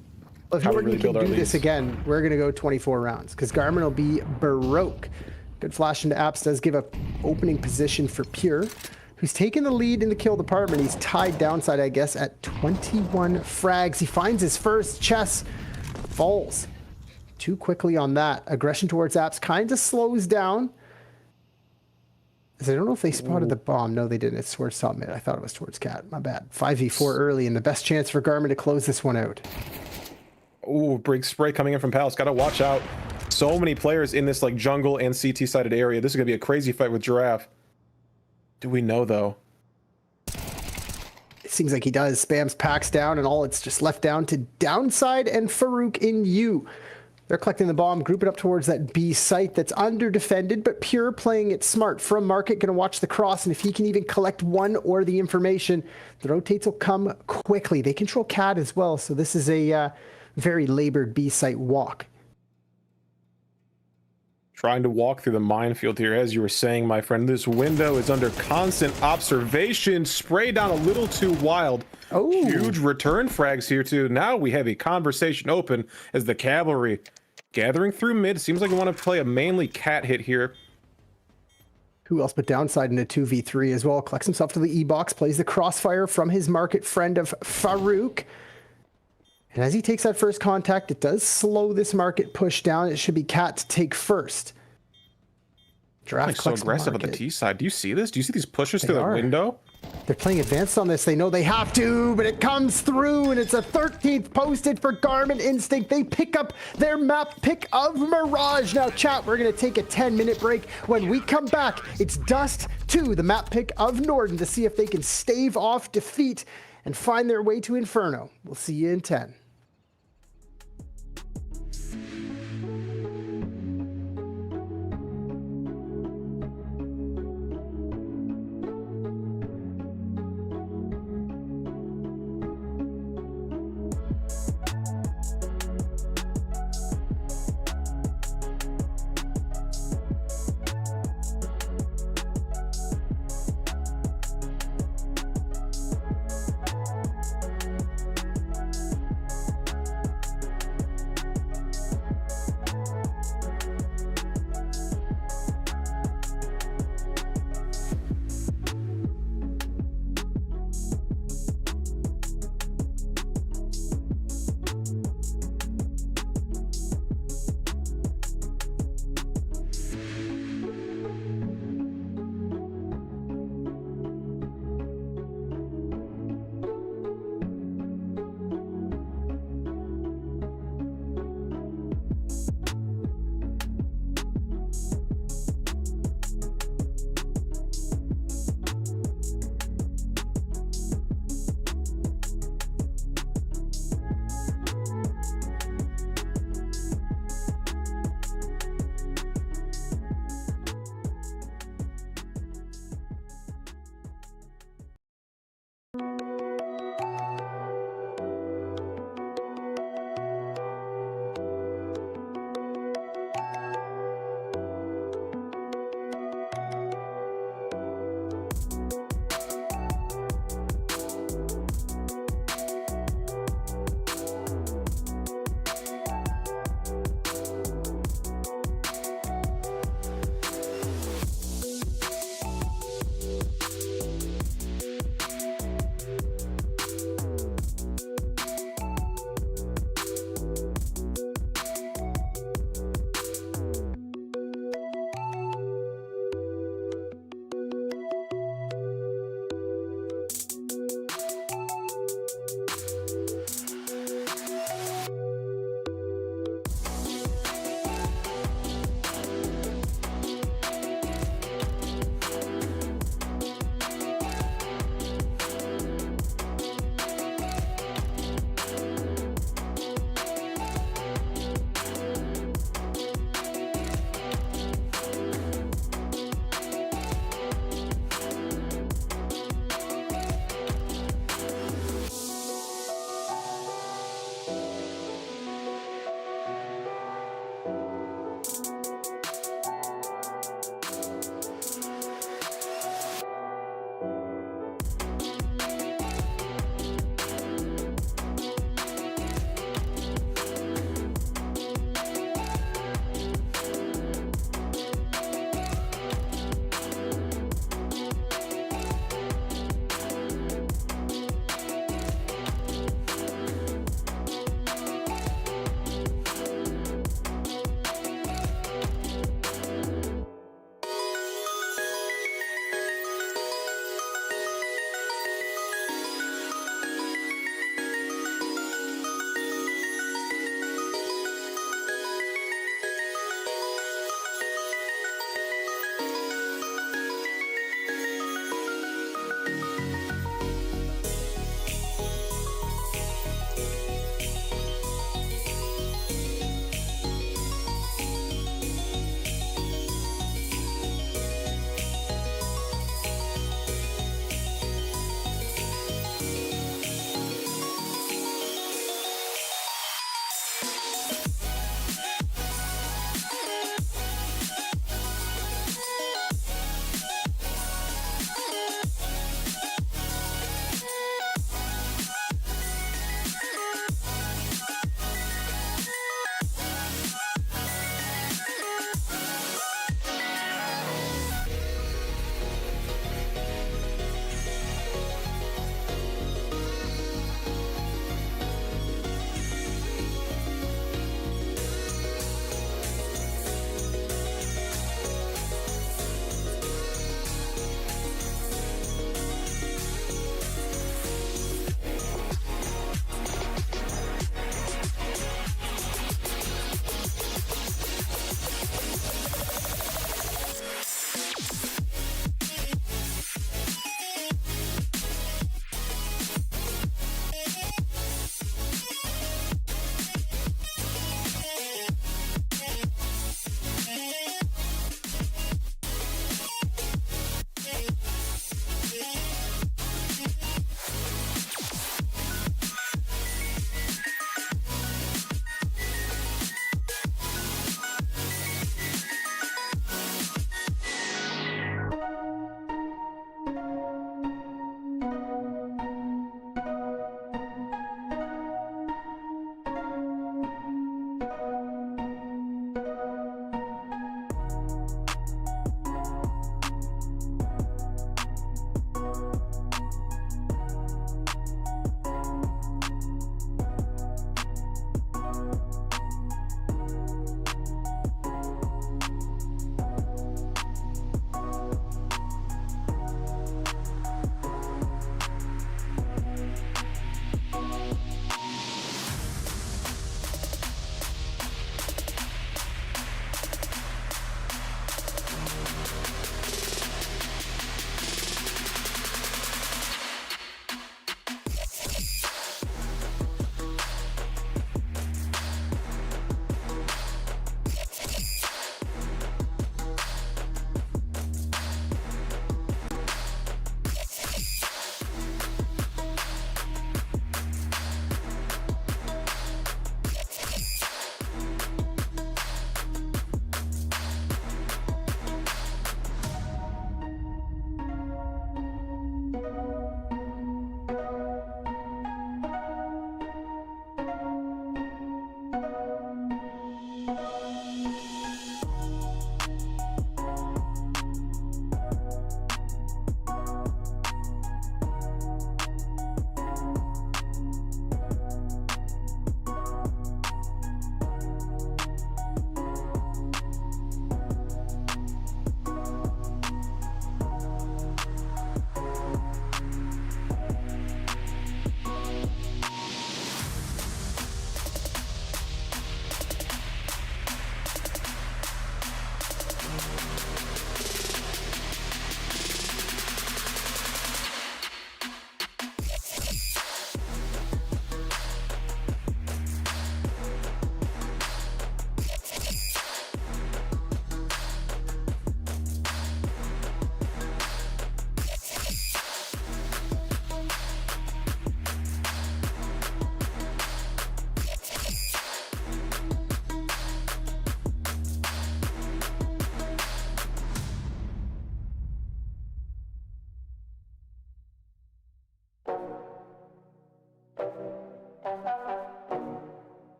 Well, if Norden can do this again, we're going to go 24 rounds because Garmin will be baroque. Good flash into apps does give a opening position for Pure, who's taken the lead in the kill department. He's tied downside, I guess, at 21 frags. He finds his first. Chess falls too quickly on that. Aggression towards apps kind of slows down. I don't know if they spotted the bomb. No, they didn't. It's towards top mid. I thought it was towards Cat. My bad. 5v4 early, and the best chance for Garmin to close this one out. Ooh, big spray coming in from Palace. Got to watch out. So many players in this like jungle and CT sided area. This is going to be a crazy fight with Giraffe. Do we know though? It seems like he does. Spams packs down, and all it's just left down to downside and Farouk in U. They're collecting the bomb, group it up towards that B site that's under defended, but Pure playing it smart. From Market, going to watch the cross, and if he can even collect one or the information, the rotates will come quickly. They control CAD as well, so this is a very labored B site walk. Trying to walk through the minefield here, as you were saying, my friend. This window is under constant observation. Spray down a little too wild. Oh, huge return frags here too. Now we have a conversation open as the cavalry gathering through mid. Seems like we want to play a mainly Cat hit here. Who else but Downside in a 2v3 as well. Collects himself to the E-box, plays the crossfire from his market friend of Farouk. And as he takes that first contact, it does slow this market push down. It should be Cat to take first. Like so aggressive on the T side. Do you see this? Do you see these pushes through the window? They're playing advanced on this. They know they have to, but it comes through, and it's a 13th posted for Garmin Instinct. They pick up their map pick of Mirage. Now, chat, we're going to take a 10-minute break. When we come back, it's Dust to the map pick of Norden to see if they can stave off defeat and find their way to Inferno. We'll see you in 10.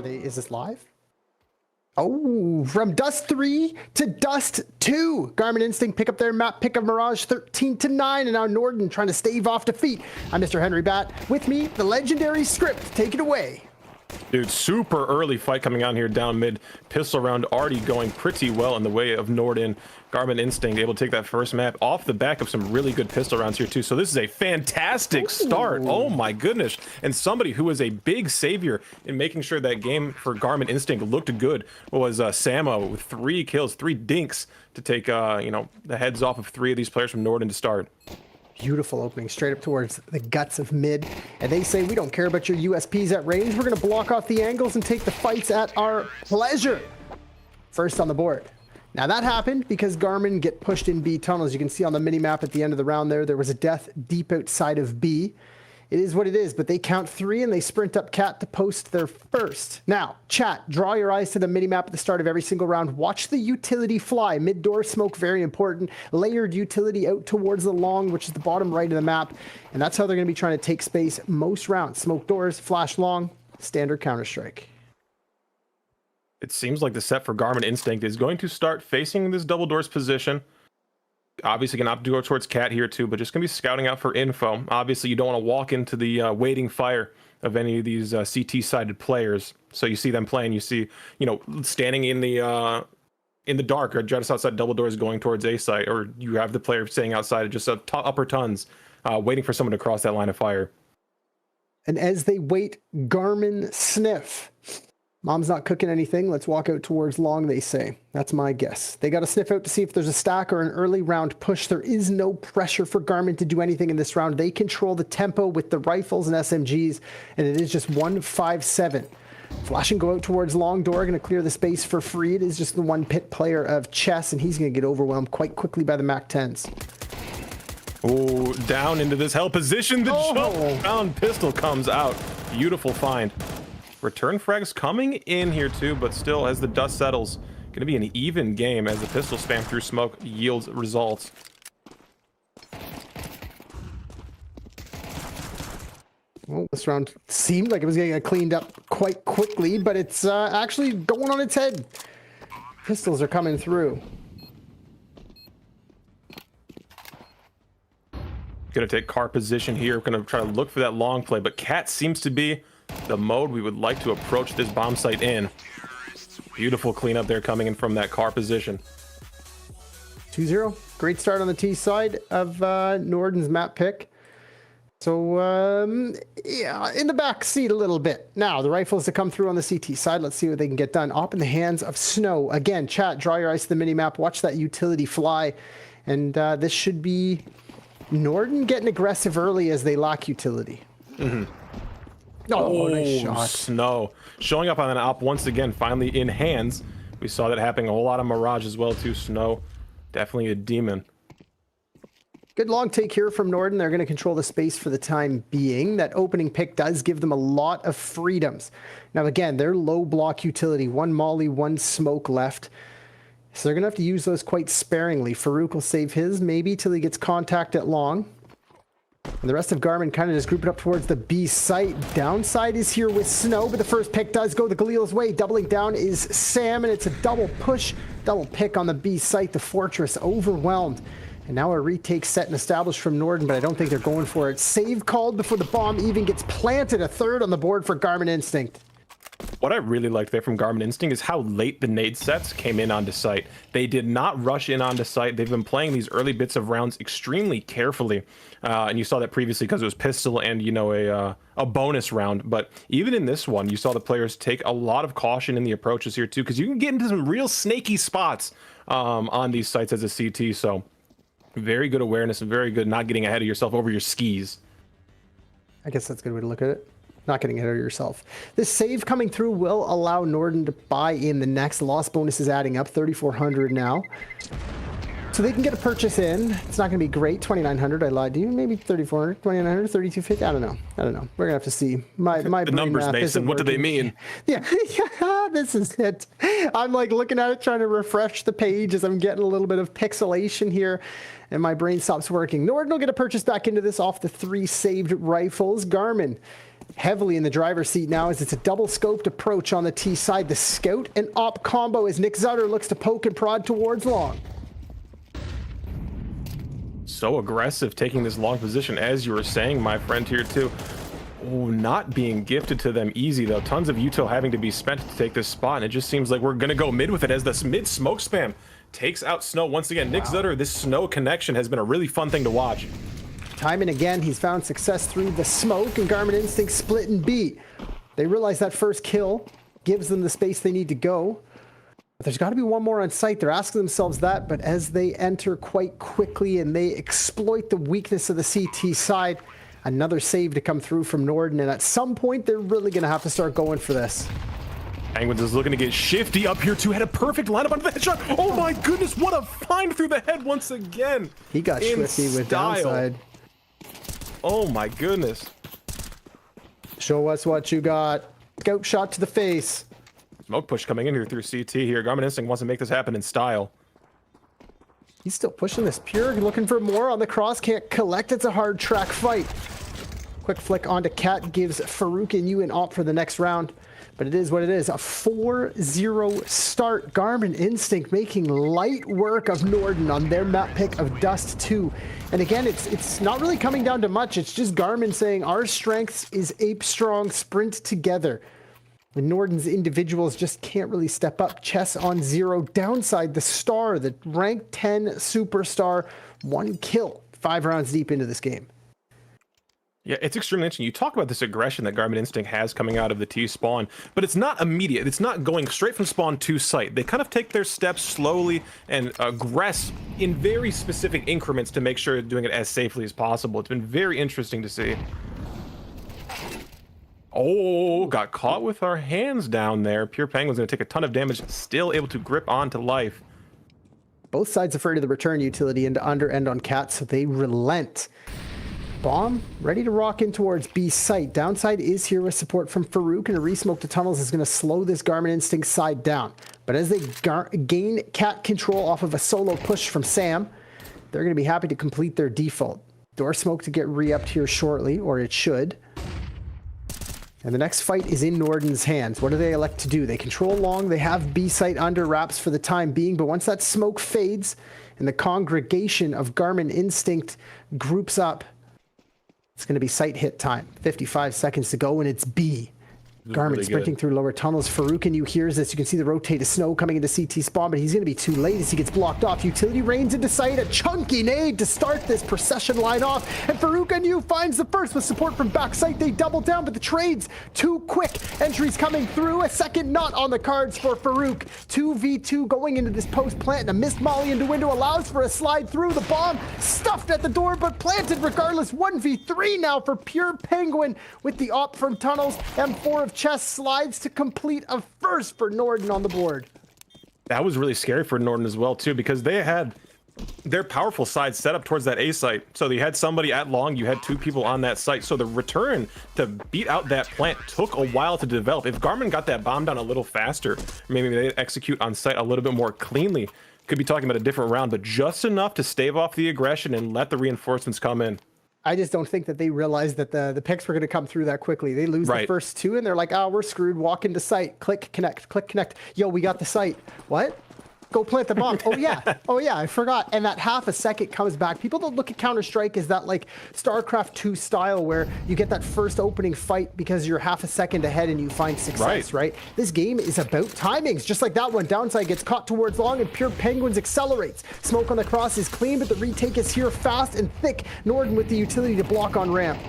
Is this live? Oh, from Dust 3 to Dust 2. Garmin Instinct pick up their map pick of Mirage 13-9, and now Norden trying to stave off defeat. I'm Mr. Henry Batt. With me, the legendary Script. Take it away. Dude, super early fight coming on here down mid. Pistol round already going pretty well in the way of Norden. Garmin Instinct able to take that first map off the back of some really good pistol rounds here too. So this is a fantastic start. Oh my goodness. And somebody who was a big savior in making sure that game for Garmin Instinct looked good was Samo with 3 kills, 3 dinks to take you know, the heads off of 3 of these players from Norden to start. Beautiful opening straight up towards the guts of mid. And they say, we don't care about your USPs at range. We're going to block off the angles and take the fights at our pleasure. First on the board. Now that happened because Garmin get pushed in B tunnels. You can see on the mini map at the end of the round there was a death deep outside of B. It is what it is, but they count 3 and they sprint up cat to post their first. Now, chat, draw your eyes to the mini-map at the start of every single round. Watch the utility fly. Mid-door smoke, very important. Layered utility out towards the long, which is the bottom right of the map. And that's how they're going to be trying to take space most rounds. Smoke doors, flash long, standard Counter-Strike. It seems like the set for Garmin Instinct is going to start facing this double doors position. Obviously gonna opt to go towards cat here too, but just gonna be scouting out for info. Obviously you don't want to walk into the waiting fire of any of these CT sided players. So you see them playing, you see, you know, standing in the dark or just outside double doors going towards A site, or you have the player staying outside just upper tons, waiting for someone to cross that line of fire. And as they wait, Garmin sniff. Mom's not cooking anything. Let's walk out towards long, they say. That's my guess. They got to sniff out to see if there's a stack or an early round push. There is no pressure for Garmin to do anything in this round. They control the tempo with the rifles and SMGs, and it is just 1-5-7 Flash and go out towards long door, going to clear the space for free. It is just the one pit player of Chess, and he's going to get overwhelmed quite quickly by the MAC-10s. Oh, down into this hell position. The jump round pistol comes out. Beautiful find. Return frags coming in here too, but still, as the dust settles, going to be an even game as the pistol spam through smoke yields results. Well, this round seemed like it was getting cleaned up quite quickly, but it's actually going on its head. Pistols are coming through. Gonna take car position here. We're gonna try to look for that long play, but Cat seems to be the mode we would like to approach this bomb site in. Beautiful cleanup there coming in from that car position. 2-0. Great start on the T side of Norden's map pick. So, yeah, in the back seat a little bit. Now, the rifles to come through on the CT side. Let's see what they can get done. Op in the hands of Snow. Again, chat, draw your eyes to the mini-map. Watch that utility fly. And this should be Norden getting aggressive early as they lack utility. Oh, nice shot. Snow. Showing up on an op once again, finally in hands. We saw that happening a whole lot of Mirage as well, too. Snow, definitely a demon. Good long take here from Norden. They're going to control the space for the time being. That opening pick does give them a lot of freedoms. Now, again, they're low block utility. One molly, one smoke left. So they're going to have to use those quite sparingly. Farouk will save his, maybe, till he gets contact at long. And the rest of Garmin kind of just group it up towards the B site. Downside is here with Snow, but the first pick does go the Galil's way. Doubling down is Sam, and it's a double push, double pick on the B site. The Fortress overwhelmed. And now a retake set and established from Norden, but I don't think they're going for it. Save called before the bomb even gets planted. A third on the board for Garmin Instinct. What I really liked there from Garmin Instinct is how late the nade sets came in onto site. They did not rush in onto site. They've been playing these early bits of rounds extremely carefully. And you saw that previously because it was pistol and, you know, a bonus round. But even in this one, you saw the players take a lot of caution in the approaches here too, because you can get into some real snaky spots on these sites as a CT. So very good awareness and very good not getting ahead of yourself over your skis. I guess that's a good way to look at it. Not getting ahead of yourself. This save coming through will allow Norden to buy in the next. Loss bonus is adding up, 3,400 now. So they can get a purchase in. It's not going to be great. 2,900. I lied to you. Maybe 3,400, 2,900, 3,250. I don't know. We're going to have to see. My the numbers, Mason. What do they mean? Yeah, this is it. I'm like looking at it, trying to refresh the page as I'm getting a little bit of pixelation here, and my brain stops working. Norden will get a purchase back into this off the 3 saved rifles. Garmin heavily in the driver's seat now as it's a double scoped approach on the T side. The scout and op combo as Nick Zutter looks to poke and prod towards long. So aggressive taking this long position, as you were saying, my friend here too. Oh, not being gifted to them easy though. Tons of util having to be spent to take this spot, and it just seems like we're gonna go mid with it as this mid smoke spam takes out Snow once again. Nick Zutter, this Snow connection has been a really fun thing to watch. Time and again, he's found success through the smoke, and Garmin Instinct split and beat. They realize that first kill gives them the space they need to go. But there's got to be one more on site. They're asking themselves that, but as they enter quite quickly and they exploit the weakness of the CT side, another save to come through from Norden, and at some point, they're really going to have to start going for this. Penguins is looking to get shifty up here too. Had a perfect lineup onto the headshot. Oh my goodness, what a find through the head once again. He got shifty with downside. Oh my goodness. Show us what you got. Scout shot to the face. Smoke push coming in here through CT here. Garmin Instinct wants to make this happen in style. He's still pushing this pure, looking for more on the cross. Can't collect. It's a hard track fight. Quick flick onto Cat gives Farouk and you an op for the next round. But it is what it is. A 4-0 start. Garmin Instinct making light work of Norden on their map pick of Dust 2. And again, it's not really coming down to much. It's just Garmin saying our strengths is ape strong, sprint together. And Norden's individuals just can't really step up. Chess on 0. Downside, the star, the rank 10 superstar, 1 kill 5 rounds deep into this game. Yeah, it's extremely interesting. You talk about this aggression that Garmin Instinct has coming out of the T spawn, but it's not immediate. It's not going straight from spawn to site. They kind of take their steps slowly and aggress in very specific increments to make sure they're doing it as safely as possible. It's been very interesting to see. Oh, got caught with our hands down there. Pure Penguin's going to take a ton of damage, still able to grip on to life. Both sides afraid of the return utility into under end on Cat, so they relent. Bomb ready to rock in towards B site. Downside is here with support from Farouk, and a resmoke to tunnels is going to slow this Garmin Instinct side down. But as they gain Cat control off of a solo push from Sam, they're going to be happy to complete their default. Door smoke to get re-upped here shortly, or it should. And the next fight is in Norden's hands. What do they elect to do? They control long. They have B site under wraps for the time being, but once that smoke fades and the congregation of Garmin Instinct groups up, it's going to be site hit time. 55 seconds to go, and it's B. Garmin really sprinting good through lower tunnels. Farouk and you hears this. You can see the rotated snow coming into CT spawn, but he's going to be too late as he gets blocked off. Utility rains into sight. A chunky nade to start this procession line off. And Farouk and you finds the first with support from backside. They double down, but the trades too quick. Entries coming through. A second not on the cards for Farouk. 2v2 going into this post plant. And a missed molly into window allows for a slide through. The bomb stuffed at the door, but planted regardless. 1v3 now for Pure Penguin with the op from tunnels. M4 of chest slides to complete a first for Norden on the board. That was really scary for Norden as well, too, because they had their powerful side set up towards that A site. So you had somebody at long, you had two people on that site. So the return to beat out that plant took a while to develop. If Garmin got that bomb down a little faster, maybe they'd execute on site a little bit more cleanly. Could be talking about a different round, but just enough to stave off the aggression and let the reinforcements come in. I just don't think that they realized that the picks were going to come through that quickly. They lose the first two, and they're like, oh, we're screwed. Walk into site. Click, connect. Click, connect. Yo, we got the site. What? Go plant the bomb. Oh, yeah. Oh, yeah, I forgot. And that half a second comes back. People don't look at Counter-Strike as that, like, StarCraft 2 style where you get that first opening fight because you're half a second ahead and you find success, right? This game is about timings. Just like that one, Downside gets caught towards long and Pure Penguins accelerates. Smoke on the cross is clean, but the retake is here fast and thick. Norden with the utility to block on ramp.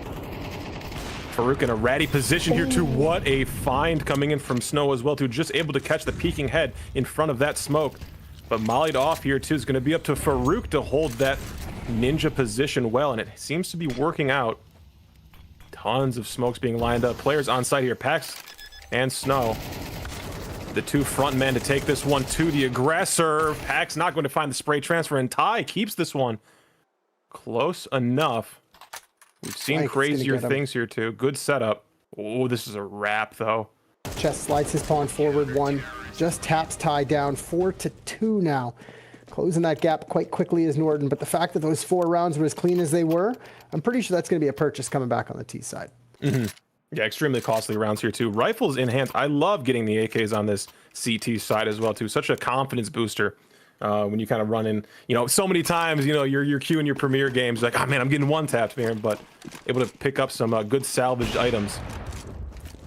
Farouk in a ratty position here too. What a find coming in from Snow as well, too. Just able to catch the peeking head in front of that smoke. But mollied off here too is going to be up to Farouk to hold that ninja position well, and it seems to be working out. Tons of smokes being lined up. Players on site here, Pax and Snow. The two front men to take this one to the aggressor. Pax not going to find the spray transfer, and Ty keeps this one close enough. We've seen crazier things here too. Good setup. Oh, this is a wrap though. Chest slides his pawn forward one. Just taps Ty down 4-2 now. Closing that gap quite quickly as Norden, but the fact that those 4 rounds were as clean as they were, I'm pretty sure that's going to be a purchase coming back on the T side. Yeah, extremely costly rounds here too. Rifles in hands. I love getting the AKs on this CT side as well too. Such a confidence booster when you kind of run in, you know, so many times, you know, you're queuing your premier games like, oh man, I'm getting one tapped here, but able to pick up some good salvaged items.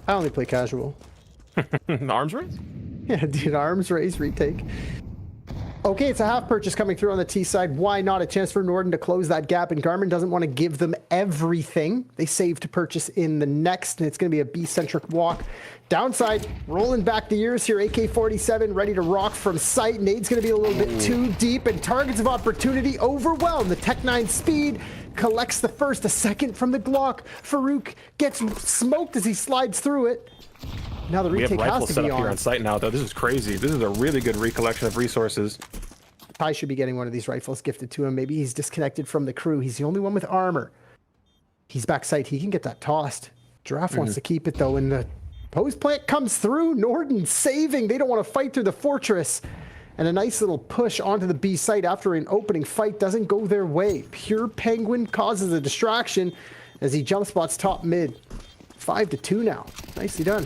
I only play casual. Arms race? Yeah, dude, arms race retake. Okay, it's a half purchase coming through on the T side. Why not? A chance for Norden to close that gap, and Garmin doesn't want to give them everything. They save to purchase in the next, and it's going to be a B-centric walk. Downside, rolling back the years here. AK-47 ready to rock from sight. Nade's going to be a little bit too deep, and targets of opportunity overwhelm. The Tech-9 speed collects the first, a second from the Glock. Farouk gets smoked as he slides through it. Now the retake has to be on. We have rifles set up here on site now, though. This is crazy. This is a really good recollection of resources. Ty should be getting one of these rifles gifted to him. Maybe he's disconnected from the crew. He's the only one with armor. He's backside. He can get that tossed. Giraffe wants to keep it, though, and the post plant comes through. Norden saving. They don't want to fight through the fortress. And a nice little push onto the B site after an opening fight doesn't go their way. Pure Penguin causes a distraction as he jump spots top mid. 5-2 now. Nicely done.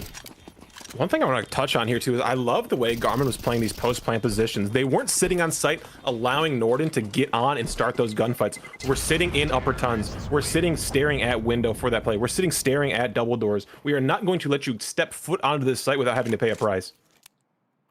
One thing I want to touch on here too is I love the way Garmin was playing these post-plant positions. They weren't sitting on site allowing Norden to get on and start those gunfights. We're sitting in upper tons. We're sitting staring at window for that play. We're sitting staring at double doors. We are not going to let you step foot onto this site without having to pay a price.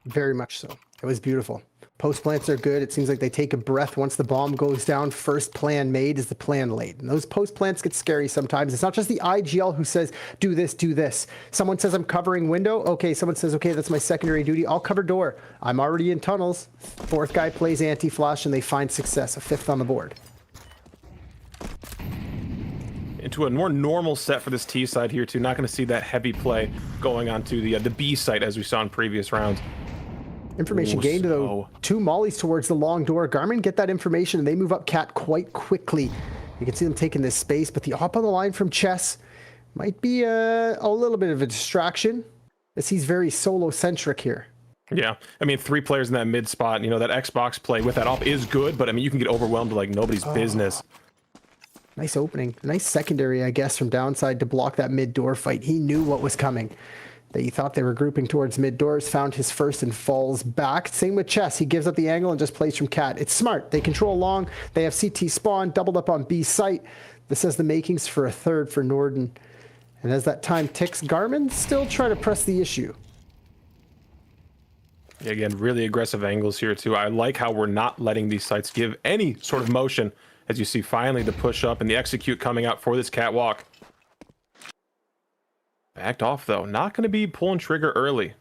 Very much so. It was beautiful. Post plants are good. It seems like they take a breath once the bomb goes down. First plan made is the plan laid. And those post plants get scary sometimes. It's not just the IGL who says, do this, do this. Someone says, I'm covering window. Okay, someone says, okay, that's my secondary duty. I'll cover door. I'm already in tunnels. Fourth guy plays anti-flash and they find success. A fifth on the board. into a more normal set for this T side here too. Not going to see that heavy play going on to the B site as we saw in previous rounds. Information gained, though. 2 mollies towards the long door. Garmin get that information, and they move up Cat quite quickly. You can see them taking this space, but the op on the line from Chess might be a little bit of a distraction, as he's very solo-centric here. Yeah, I mean, 3 players in that mid spot. You know, that Xbox play with that op is good, but I mean, you can get overwhelmed like nobody's business. Nice opening. Nice secondary, I guess, from downside to block that mid door fight. He knew what was coming. They thought they were grouping towards mid doors, found his first and falls back. Same with Chess. He gives up the angle and just plays from Cat. It's smart. They control long. They have CT spawn, doubled up on B site. This has the makings for a third for Norden. And as that time ticks, Garmin still try to press the issue. Yeah, again, really aggressive angles here too. I like how we're not letting these sites give any sort of motion, as you see finally the push up and the execute coming out for this catwalk. Backed off though, not going to be pulling trigger early.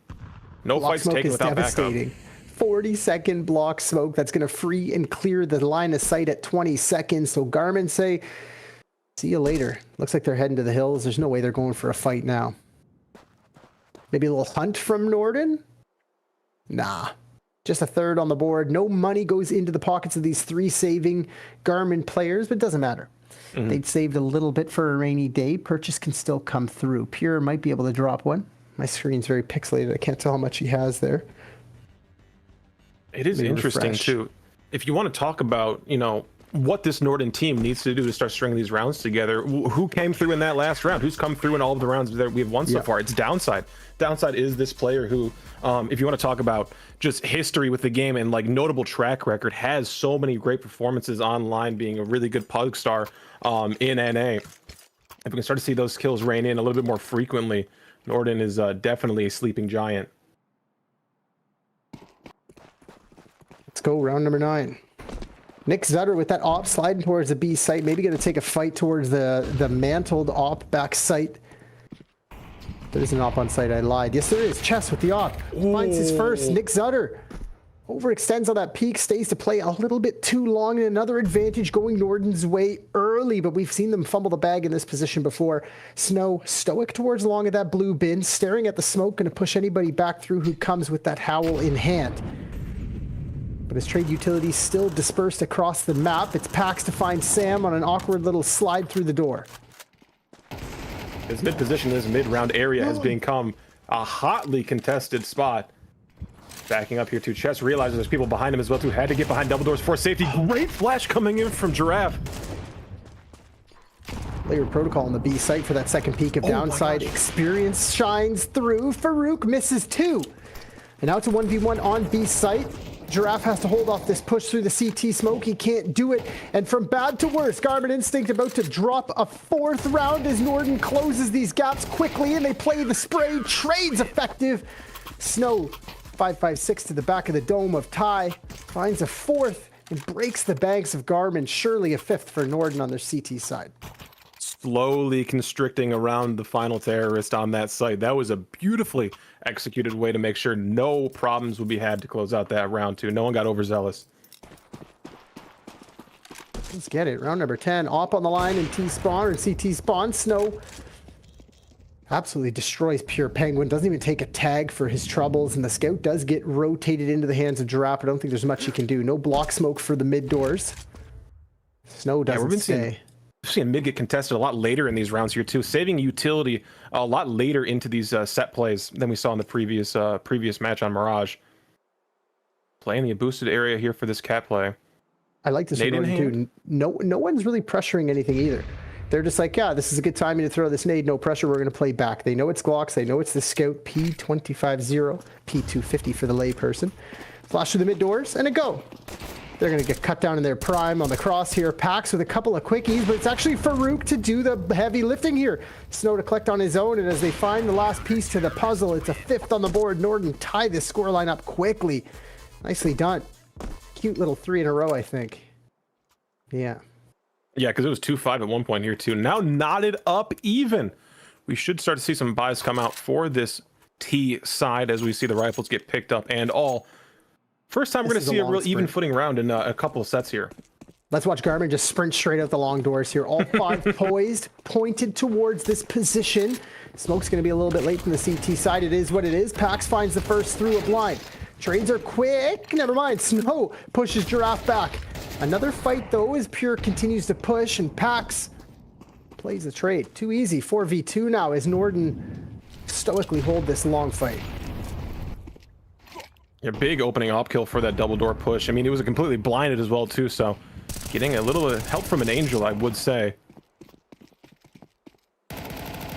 No Block fights smoke taken is without devastating. backup. 40-second block smoke that's going to free and clear the line of sight at 20 seconds. So Garmin say, see you later. Looks like they're heading to the hills. There's no way they're going for a fight now. Maybe a little hunt from Norden? Nah. Just a third on the board. No money goes into the pockets of these 3 saving Garmin players, but it doesn't matter. They'd saved a little bit for a rainy day. Purchase can still come through. Pure might be able to drop one. My screen's very pixelated. I can't tell how much he has there. It is interesting too. If you want to talk about, you know, what this Norden team needs to do to start stringing these rounds together, who came through in that last round? Who's come through in all of the rounds that we've won so far? It's Downside. Downside is this player who, if you want to talk about just history with the game and like notable track record, has so many great performances online, being a really good pug star in NA. If we can start to see those kills rain in a little bit more frequently, Norden is definitely a sleeping giant. Let's go, round number 9. Nick Zutter with that op sliding towards the B site. Maybe going to take a fight towards the mantled op back site. There is an op on site. I lied. Yes, there is. Chess with the op. Finds his first. Nick Zutter overextends on that peak. Stays to play a little bit too long. And another advantage going Norden's way early. But we've seen them fumble the bag in this position before. Snow stoic towards long of that blue bin. Staring at the smoke. Going to push anybody back through who comes with that howl in hand. But his trade utilities still dispersed across the map. It's Pax to find Sam on an awkward little slide through the door. His mid position in this mid-round area has become a hotly contested spot. Backing up here to Chess, realizes there's people behind him as well too. Had to get behind double doors for safety. Great flash coming in from Giraffe. Layered protocol on the B site for that second peak of downside. Experience shines through. Farouk misses 2. And now it's a 1v1 on B site. Giraffe has to hold off this push through the CT smoke. He can't do it. And from bad to worse, Garmin Instinct about to drop a 4th round as Norden closes these gaps quickly and they play the spray. Trades effective. Snow 556 to the back of the dome of Ty. Finds a 4th and breaks the banks of Garmin. Surely a 5th for Norden on their CT side. Slowly constricting around the final terrorist on that site. That was a beautifully executed way to make sure no problems would be had to close out that round 2. No one got overzealous. Let's get it. Round number 10. Op on the line and T spawn or CT spawn. Snow absolutely destroys Pure Penguin. Doesn't even take a tag for his troubles. And the scout does get rotated into the hands of Giraffe. I don't think there's much he can do. No block smoke for the mid doors. Snow doesn't stay. We've seen mid get contested a lot later in these rounds here too, saving utility a lot later into these set plays than we saw in the previous match on Mirage. Playing the boosted area here for this cat play. I like this one too. No one's really pressuring anything either. They're just like, yeah, this is a good time to throw this nade. No pressure. We're going to play back. They know it's Glocks. They know it's the Scout P250, P250 for the layperson. Flash through the mid doors and a go. They're going to get cut down in their prime on the cross here. Pax with a couple of quickies, but it's actually Farouk to do the heavy lifting here. Snow to collect on his own, and as they find the last piece to the puzzle, it's a 5th on the board. Norden tie this scoreline up quickly. Nicely done. Cute little 3 in a row, I think. Yeah. Yeah, because it was 2-5 at one point here too. Now knotted up even. We should start to see some buys come out for this T side as we see the rifles get picked up and all. First time we're going to see a real even footing round in a couple of sets here. Let's watch Garmin just sprint straight out the long doors here. All 5 poised, pointed towards this position. Smoke's going to be a little bit late from the CT side. It is what it is. Pax finds the first through a blind. Trades are quick. Never mind. Snow pushes Giraffe back. Another fight, though, as Pure continues to push, and Pax plays the trade. Too easy. 4v2 now as Norden stoically hold this long fight. A big opening op kill for that double door push. I mean, it was completely blinded as well, too, so getting a little help from an Angel, I would say.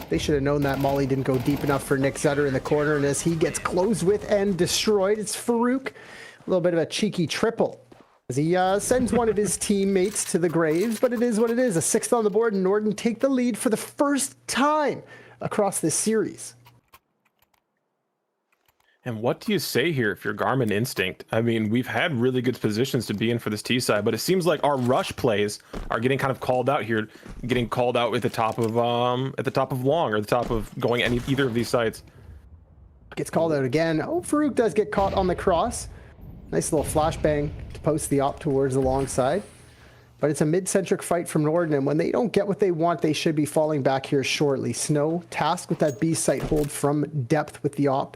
They should have known that Molly didn't go deep enough for Nick Zutter in the corner, and as he gets closed with and destroyed, it's Farouk. A little bit of a cheeky triple as he sends one of his teammates to the graves, but it is what it is. A 6th on the board, and Norden take the lead for the first time across this series. And what do you say here if you're Garmin Instinct? I mean, we've had really good positions to be in for this T side, but it seems like our rush plays are getting kind of called out here, getting called out at the top of long, or the top of going either of these sites. Gets called out again. Oh, Farouk does get caught on the cross. Nice little flashbang to post the op towards the long side. But it's a mid-centric fight from Norden, and when they don't get what they want, they should be falling back here shortly. Snow tasked with that B site hold from depth with the op.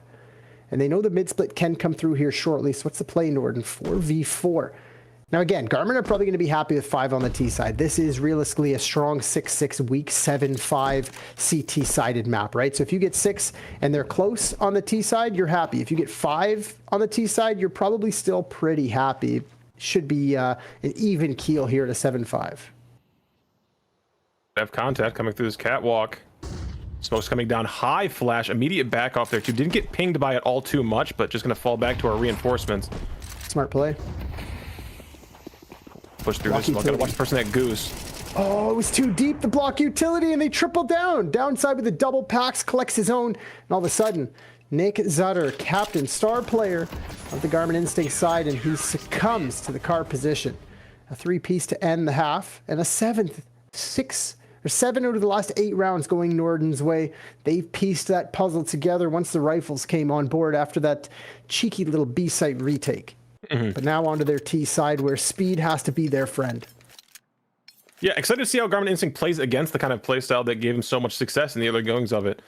And they know the mid-split can come through here shortly. So what's the play, Norden? 4v4. Now again, Garmin are probably going to be happy with 5 on the T side. This is realistically a strong 6-6 weak 7-5 CT sided map, right? So if you get 6 and they're close on the T side, you're happy. If you get 5 on the T side, you're probably still pretty happy. Should be an even keel here at a 7-5. Have contact coming through this catwalk. Smoke's coming down high, flash, immediate back off there too. Didn't get pinged by it all too much, but just going to fall back to our reinforcements. Smart play. Push through this smoke. Gotta watch the person at Goose. Oh, it was too deep, the block utility, and they triple down. Downside with the double Pax, collects his own, and all of a sudden, Nick Zutter, captain, star player of the Garmin Instinct side, and he succumbs to the car position. A 3-piece to end the half, and a 7 out of the last 8 rounds going Norden's way. They've pieced that puzzle together once the rifles came on board after that cheeky little B site retake. But now onto their T side where speed has to be their friend. Yeah, excited to see how Garmin Instinct plays against the kind of playstyle that gave him so much success in the other goings of it.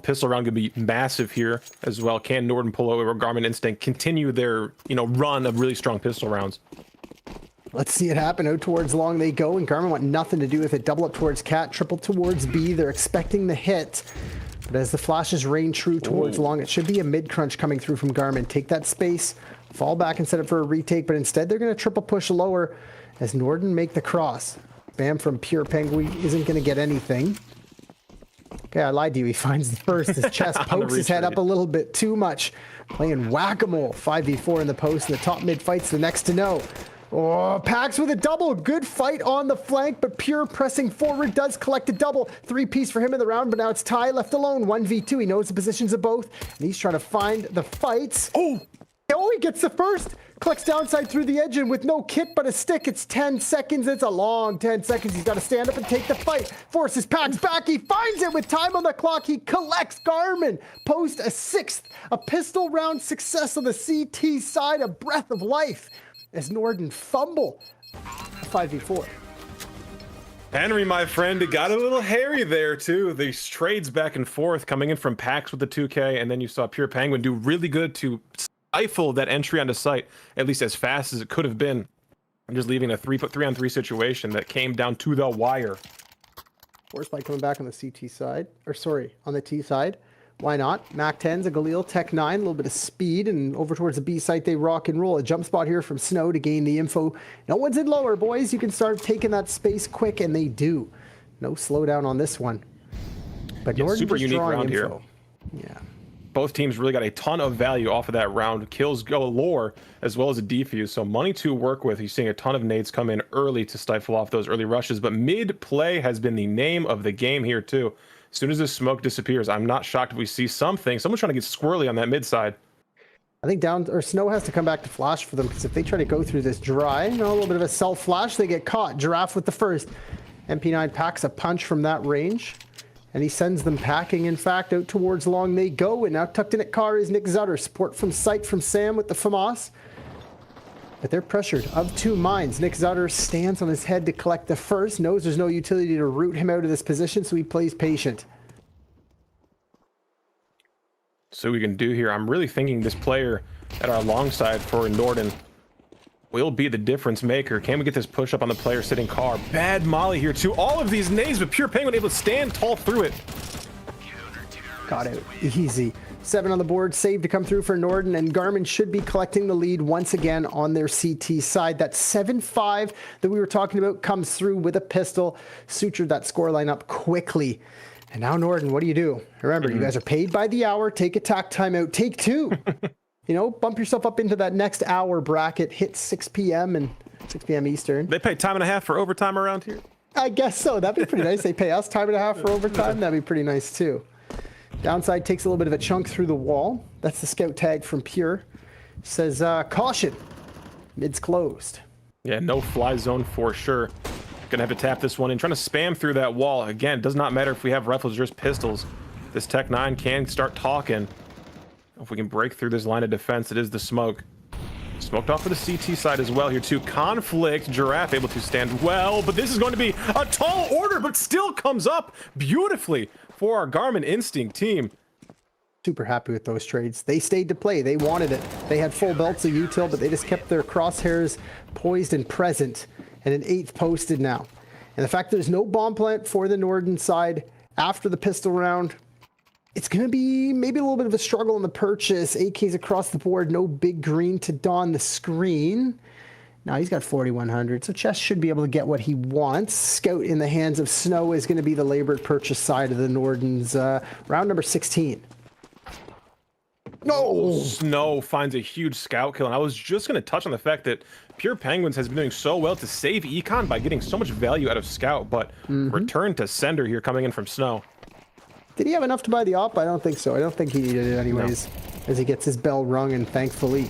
Pistol round could be massive here as well. Can Norden pull over Garmin Instinct continue their run of really strong pistol rounds? Let's see it happen. Out towards long they go, and Garmin want nothing to do with it. Double up towards Cat, triple towards B. They're expecting the hit. But as the flashes rain true towards long, it should be a mid-crunch coming through from Garmin. Take that space, fall back and set it for a retake, but instead they're going to triple push lower as Norden make the cross. Bam from Pure Penguin isn't going to get anything. Okay, I lied to you. He finds the first. His chest pokes his head up a little bit too much. Playing whack-a-mole. 5v4 in the post, and the top mid fight's the next to know. Oh, Pax with a double. Good fight on the flank, but Pure pressing forward does collect a double. 3-piece for him in the round, but now it's Ty left alone. 1v2. He knows the positions of both, and he's trying to find the fights. Oh, he gets the first. Collects downside through the edge, and with no kit but a stick, it's 10 seconds. It's a long 10 seconds. He's got to stand up and take the fight. Forces Pax back. He finds it with time on the clock. He collects Garmin. Post a 6th. A pistol round success on the CT side. A breath of life as Norden fumble 5v4. Henry, my friend, it got a little hairy there too. These trades back and forth coming in from Pax with the 2K, and then you saw Pure Penguin do really good to stifle that entry onto site, at least as fast as it could have been. I'm just leaving a 3-on-3 situation that came down to the wire. Force by coming back on the CT side, or sorry, on the T side. Why not? Mac 10's a Galil, Tech 9, a little bit of speed, and over towards the B site, they rock and roll. A jump spot here from Snow to gain the info. No one's in lower, boys. You can start taking that space quick, and they do. No slowdown on this one. But Yeah, Norden super just unique drawing round here. info. Yeah. Both teams really got a ton of value off of that round. Kills galore, as well as a defuse. So money to work with. You're seeing a ton of nades come in early to stifle off those early rushes. But mid-play has been the name of the game here, too. As soon as this smoke disappears, I'm not shocked if we see something. Someone's trying to get squirrely on that mid side. I think Snow has to come back to flash for them, because if they try to go through this dry, a little bit of a self-flash, they get caught. Giraffe with the first. MP9 packs a punch from that range, and he sends them packing. In fact, out towards long they go, and now tucked in at car is Nick Zutter. Support from sight from Sam with the FAMAS. But they're pressured of two minds. Nick Zutter stands on his head to collect the first, knows there's no utility to root him out of this position, so he plays patient. So we can do here, I'm really thinking this player at our long side for Norden will be the difference maker. Can we get this push up on the player sitting car? Bad molly here too. All of these nades, but Pure Penguin able to stand tall through it. Got it easy. 7 on the board, save to come through for Norden, and Garmin should be collecting the lead once again on their CT side. That 7-5 that we were talking about comes through with a pistol, sutured that scoreline up quickly. And now Norden, what do you do? Remember, you guys are paid by the hour. Take attack timeout. Take 2. You know, bump yourself up into that next hour bracket. Hit 6 p.m. and 6 p.m. Eastern. They pay time and a half for overtime around here? I guess so. That'd be pretty nice. They pay us time and a half for overtime. That'd be pretty nice too. Downside takes a little bit of a chunk through the wall. That's the scout tag from Pure. Says, caution. Mid's closed. Yeah, no fly zone for sure. Gonna have to tap this one in. Trying to spam through that wall. Again, does not matter if we have rifles or just pistols. This Tech 9 can start talking. If we can break through this line of defense, it is the smoke. Smoked off for the CT side as well here too. Conflict, Giraffe able to stand well, but this is going to be a tall order, but still comes up beautifully for our Garmin Instinct team. Super happy with those trades. They stayed to play. They wanted it. They had full belts of util, but they just kept their crosshairs poised and present, and an 8th posted now. And the fact there's no bomb plant for the Norden side after the pistol round, it's going to be maybe a little bit of a struggle in the purchase. AKs across the board, no big green to don the screen. Now he's got 4,100, so Chess should be able to get what he wants. Scout in the hands of Snow is going to be the labored purchase side of the Norden's round number 16. No! Snow finds a huge scout kill, and I was just going to touch on the fact that Pure Penguins has been doing so well to save Econ by getting so much value out of scout, but return to sender here coming in from Snow. Did he have enough to buy the op? I don't think so. I don't think he needed it anyways, as he gets his bell rung, and thankfully.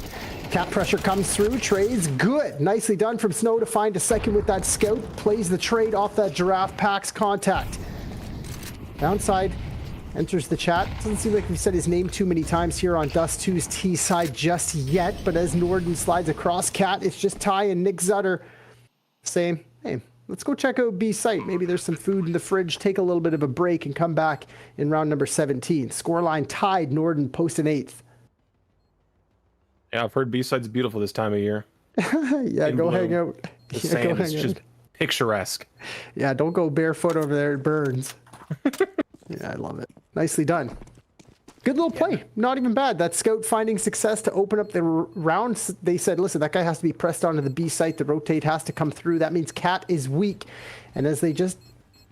Cap pressure comes through, trades, good. Nicely done from Snow to find a second with that scout. Plays the trade off that Giraffe, packs contact. Downside enters the chat. Doesn't seem like we've said his name too many times here on Dust 2's T side just yet, but as Norden slides across Cat, it's just Ty and Nick Zutter saying, hey, let's go check out B site. Maybe there's some food in the fridge, take a little bit of a break, and come back in round number 17. Scoreline tied, Norden post an 8th. Yeah, I've heard B-side's beautiful this time of year. Yeah, go hang out. The sand is just picturesque. Yeah, don't go barefoot over there. It burns. Yeah, I love it. Nicely done. Good little play. Yeah. Not even bad. That scout finding success to open up the rounds. They said, listen, that guy has to be pressed onto the B site. The rotate has to come through. That means Cat is weak. And as they just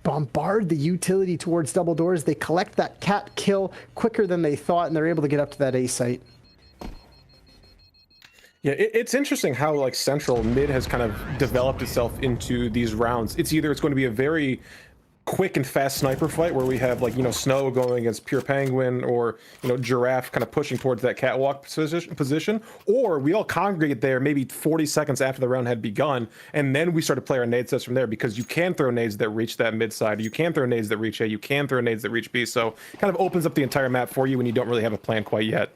bombard the utility towards double doors, they collect that Cat kill quicker than they thought, and they're able to get up to that A site. Yeah, it's interesting how like Central mid has kind of developed itself into these rounds. It's either it's going to be a very quick and fast sniper fight where we have like, you know, Snow going against Pure Penguin, or, you know, Giraffe kind of pushing towards that catwalk position, or we all congregate there maybe 40 seconds after the round had begun, and then we start to play our nade sets from there, because you can throw nades that reach that mid side, you can throw nades that reach A, you can throw nades that reach B, so it kind of opens up the entire map for you when you don't really have a plan quite yet.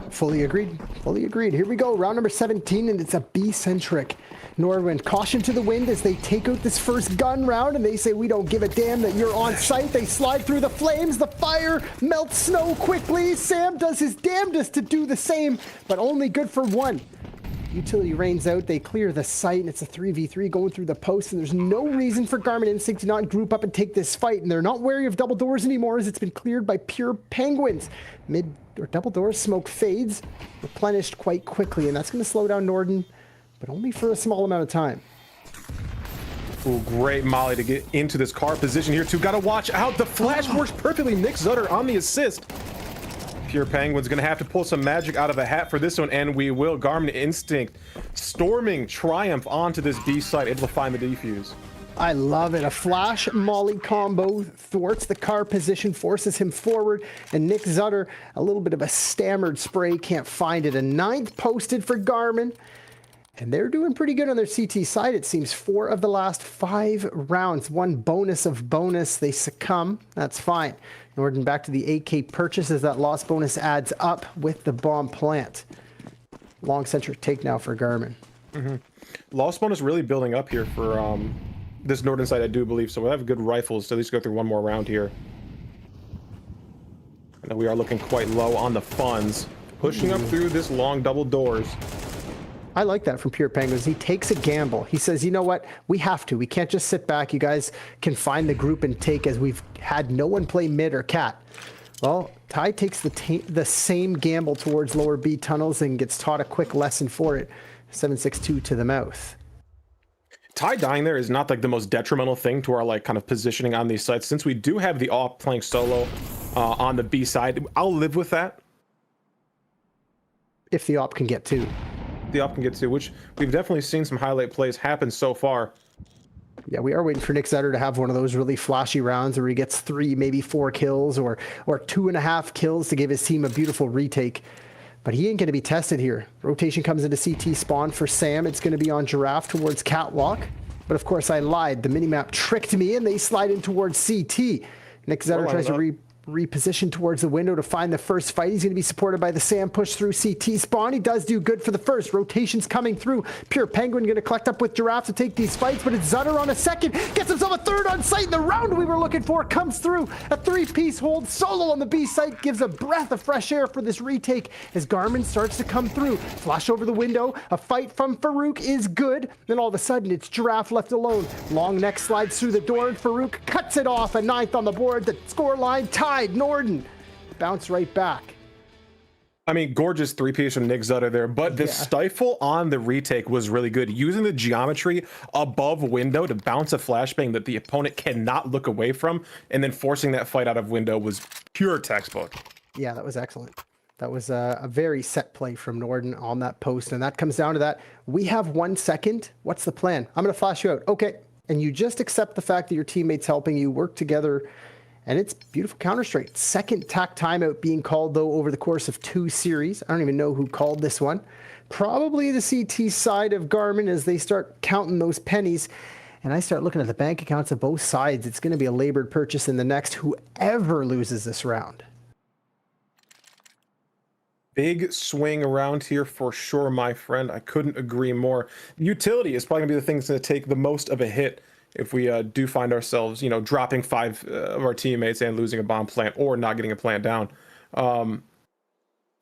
Fully agreed. Fully agreed. Here we go. Round number 17, and it's a B-centric Norwind. Caution to the wind as they take out this first gun round, and they say, we don't give a damn that you're on site. They slide through the flames. The fire melts Snow quickly. Sam does his damnedest to do the same, but only good for one. Utility rains out. They clear the site, and it's a 3v3 going through the post, and there's no reason for Garmin Instinct to not group up and take this fight, and they're not wary of double doors anymore as it's been cleared by Pure Penguins. Mid or double doors smoke fades, replenished quite quickly, and that's going to slow down Norden, but only for a small amount of time. Ooh, great molly to get into this car position here too. Got to watch out. The flash works perfectly. Nick Zutter on the assist. Pure Penguin's going to have to pull some magic out of a hat for this one, and we will. Garmin Instinct storming Triumph onto this B site, able to find the defuse. I love it. A flash molly combo thwarts the car position, forces him forward, and Nick Zutter, a little bit of a stammered spray, can't find it. A 9th posted for Garmin, and they're doing pretty good on their CT side. It seems 4 of the last 5 rounds. 1 bonus of bonus. They succumb. That's fine. Norden back to the AK purchase as that loss bonus adds up with the bomb plant. Long centric take now for Garmin. Lost Bone is really building up here for this northern side, I do believe. So we'll have good rifles to at least go through one more round here. And we are looking quite low on the funds. Pushing up through this long double doors. I like that from Pure Penguins. He takes a gamble. He says, you know what? We have to. We can't just sit back. You guys can find the group and take, as we've had no one play mid or cat. Well, Ty takes the same gamble towards lower B tunnels and gets taught a quick lesson for it. 7.62 to the mouth. Ty dying there is not like the most detrimental thing to our like kind of positioning on these sites. Since we do have the AWP playing solo on the B side, I'll live with that. If the AWP can get two. The AWP can get to, which we've definitely seen some highlight plays happen so far. Yeah, we are waiting for Nick Zetter to have one of those really flashy rounds where he gets 3, maybe 4 kills or 2.5 kills to give his team a beautiful retake. But he ain't going to be tested here. Rotation comes into CT spawn for Sam. It's going to be on Giraffe towards Catwalk. But of course I lied. The minimap tricked me and they slide in towards CT. Nick Zetter tries to reposition towards the window to find the first fight. He's going to be supported by the Sam push through CT spawn. He does do good for the first. Rotations coming through. Pure Penguin going to collect up with Giraffe to take these fights, but it's Zutter on a second. Gets himself a third on site. The round we were looking for comes through. A 3-piece hold solo on the B site gives a breath of fresh air for this retake as Garmin starts to come through. Flash over the window. A fight from Farouk is good. Then all of a sudden it's Giraffe left alone. Long neck slides through the door and Farouk cuts it off. A 9th on the board. The score line tied. Norden bounce right back. I mean, gorgeous 3-piece from Nick Zutter there, but the stifle on the retake was really good. Using the geometry above window to bounce a flashbang that the opponent cannot look away from, and then forcing that fight out of window was pure textbook. Yeah, that was excellent. That was a very set play from Norden on that post, and that comes down to that. We have 1 second. What's the plan? I'm going to flash you out. Okay. And you just accept the fact that your teammate's helping you work together. And it's beautiful Counter-Strike. Second tack timeout being called, though, over the course of 2 series. I don't even know who called this one. Probably the CT side of Garmin as they start counting those pennies. And I start looking at the bank accounts of both sides. It's going to be a labored purchase in the next whoever loses this round. Big swing around here for sure, my friend. I couldn't agree more. Utility is probably going to be the thing that's going to take the most of a hit if we do find ourselves, you know, dropping 5 of our teammates and losing a bomb plant or not getting a plant down.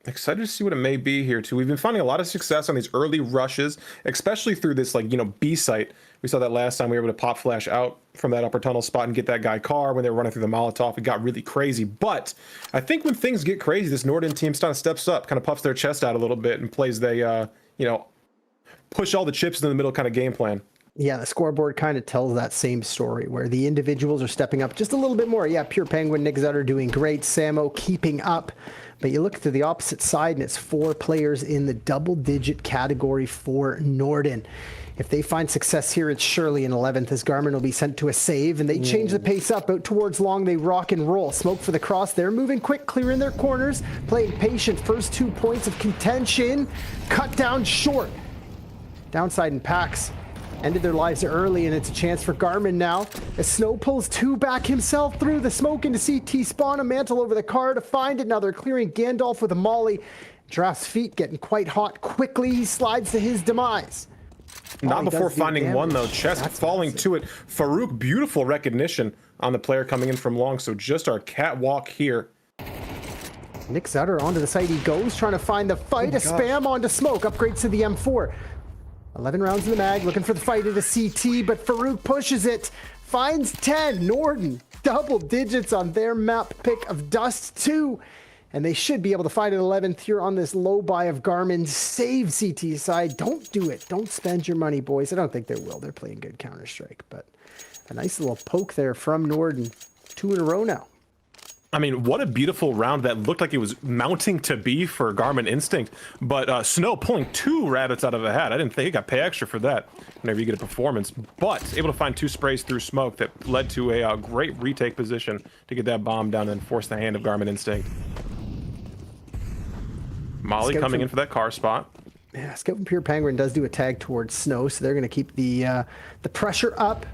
Excited to see what it may be here too. We've been finding a lot of success on these early rushes, especially through this, like, you know, B site. We saw that last time we were able to pop flash out from that upper tunnel spot and get that guy car when they were running through the Molotov. It got really crazy. But I think when things get crazy, this Norden team kind of steps up, kind of puffs their chest out a little bit and plays they, you know, push all the chips in the middle kind of game plan. Yeah, the scoreboard kind of tells that same story where the individuals are stepping up just a little bit more. Yeah, Pure Penguin, Nick Zutter doing great. Samo keeping up. But you look to the opposite side and it's 4 players in the double-digit category for Norden. If they find success here, it's surely an 11th as Garmin will be sent to a save and they change the pace up out towards long. They rock and roll. Smoke for the cross. They're moving quick, clearing their corners, playing patient. First 2 points of contention. Cut down short. Downside in packs. Ended their lives early, and it's a chance for Garmin now. As Snow pulls 2 back himself through the smoke into CT spawn, a mantle over the car to find it. Now they're clearing Gandalf with a molly. Giraffe's feet getting quite hot quickly. He slides to his demise. Not before finding one, though. Chest falling to it. Farouk, beautiful recognition on the player coming in from long, so just our catwalk here. Nick Zutter onto the site he goes, trying to find the fight. A spam onto smoke, upgrades to the M4. 11 rounds in the mag, looking for the fight into CT, but Farouk pushes it, finds 10. Norden, double digits on their map pick of Dust 2, and they should be able to find an 11th here on this low buy of Garmin. Save CT side. Don't do it. Don't spend your money, boys. I don't think they will. They're playing good Counter-Strike, but a nice little poke there from Norden. 2 in a row now. I mean, what a beautiful round that looked like it was mounting to be for Garmin Instinct, but Snow pulling 2 rabbits out of a hat. I didn't think he got pay extra for that whenever you get a performance, but able to find 2 sprays through smoke that led to a great retake position to get that bomb down and force the hand of Garmin Instinct. Molly coming in for that car spot. Yeah, Scout and Pure Penguin does do a tag towards Snow, so they're going to keep the pressure up.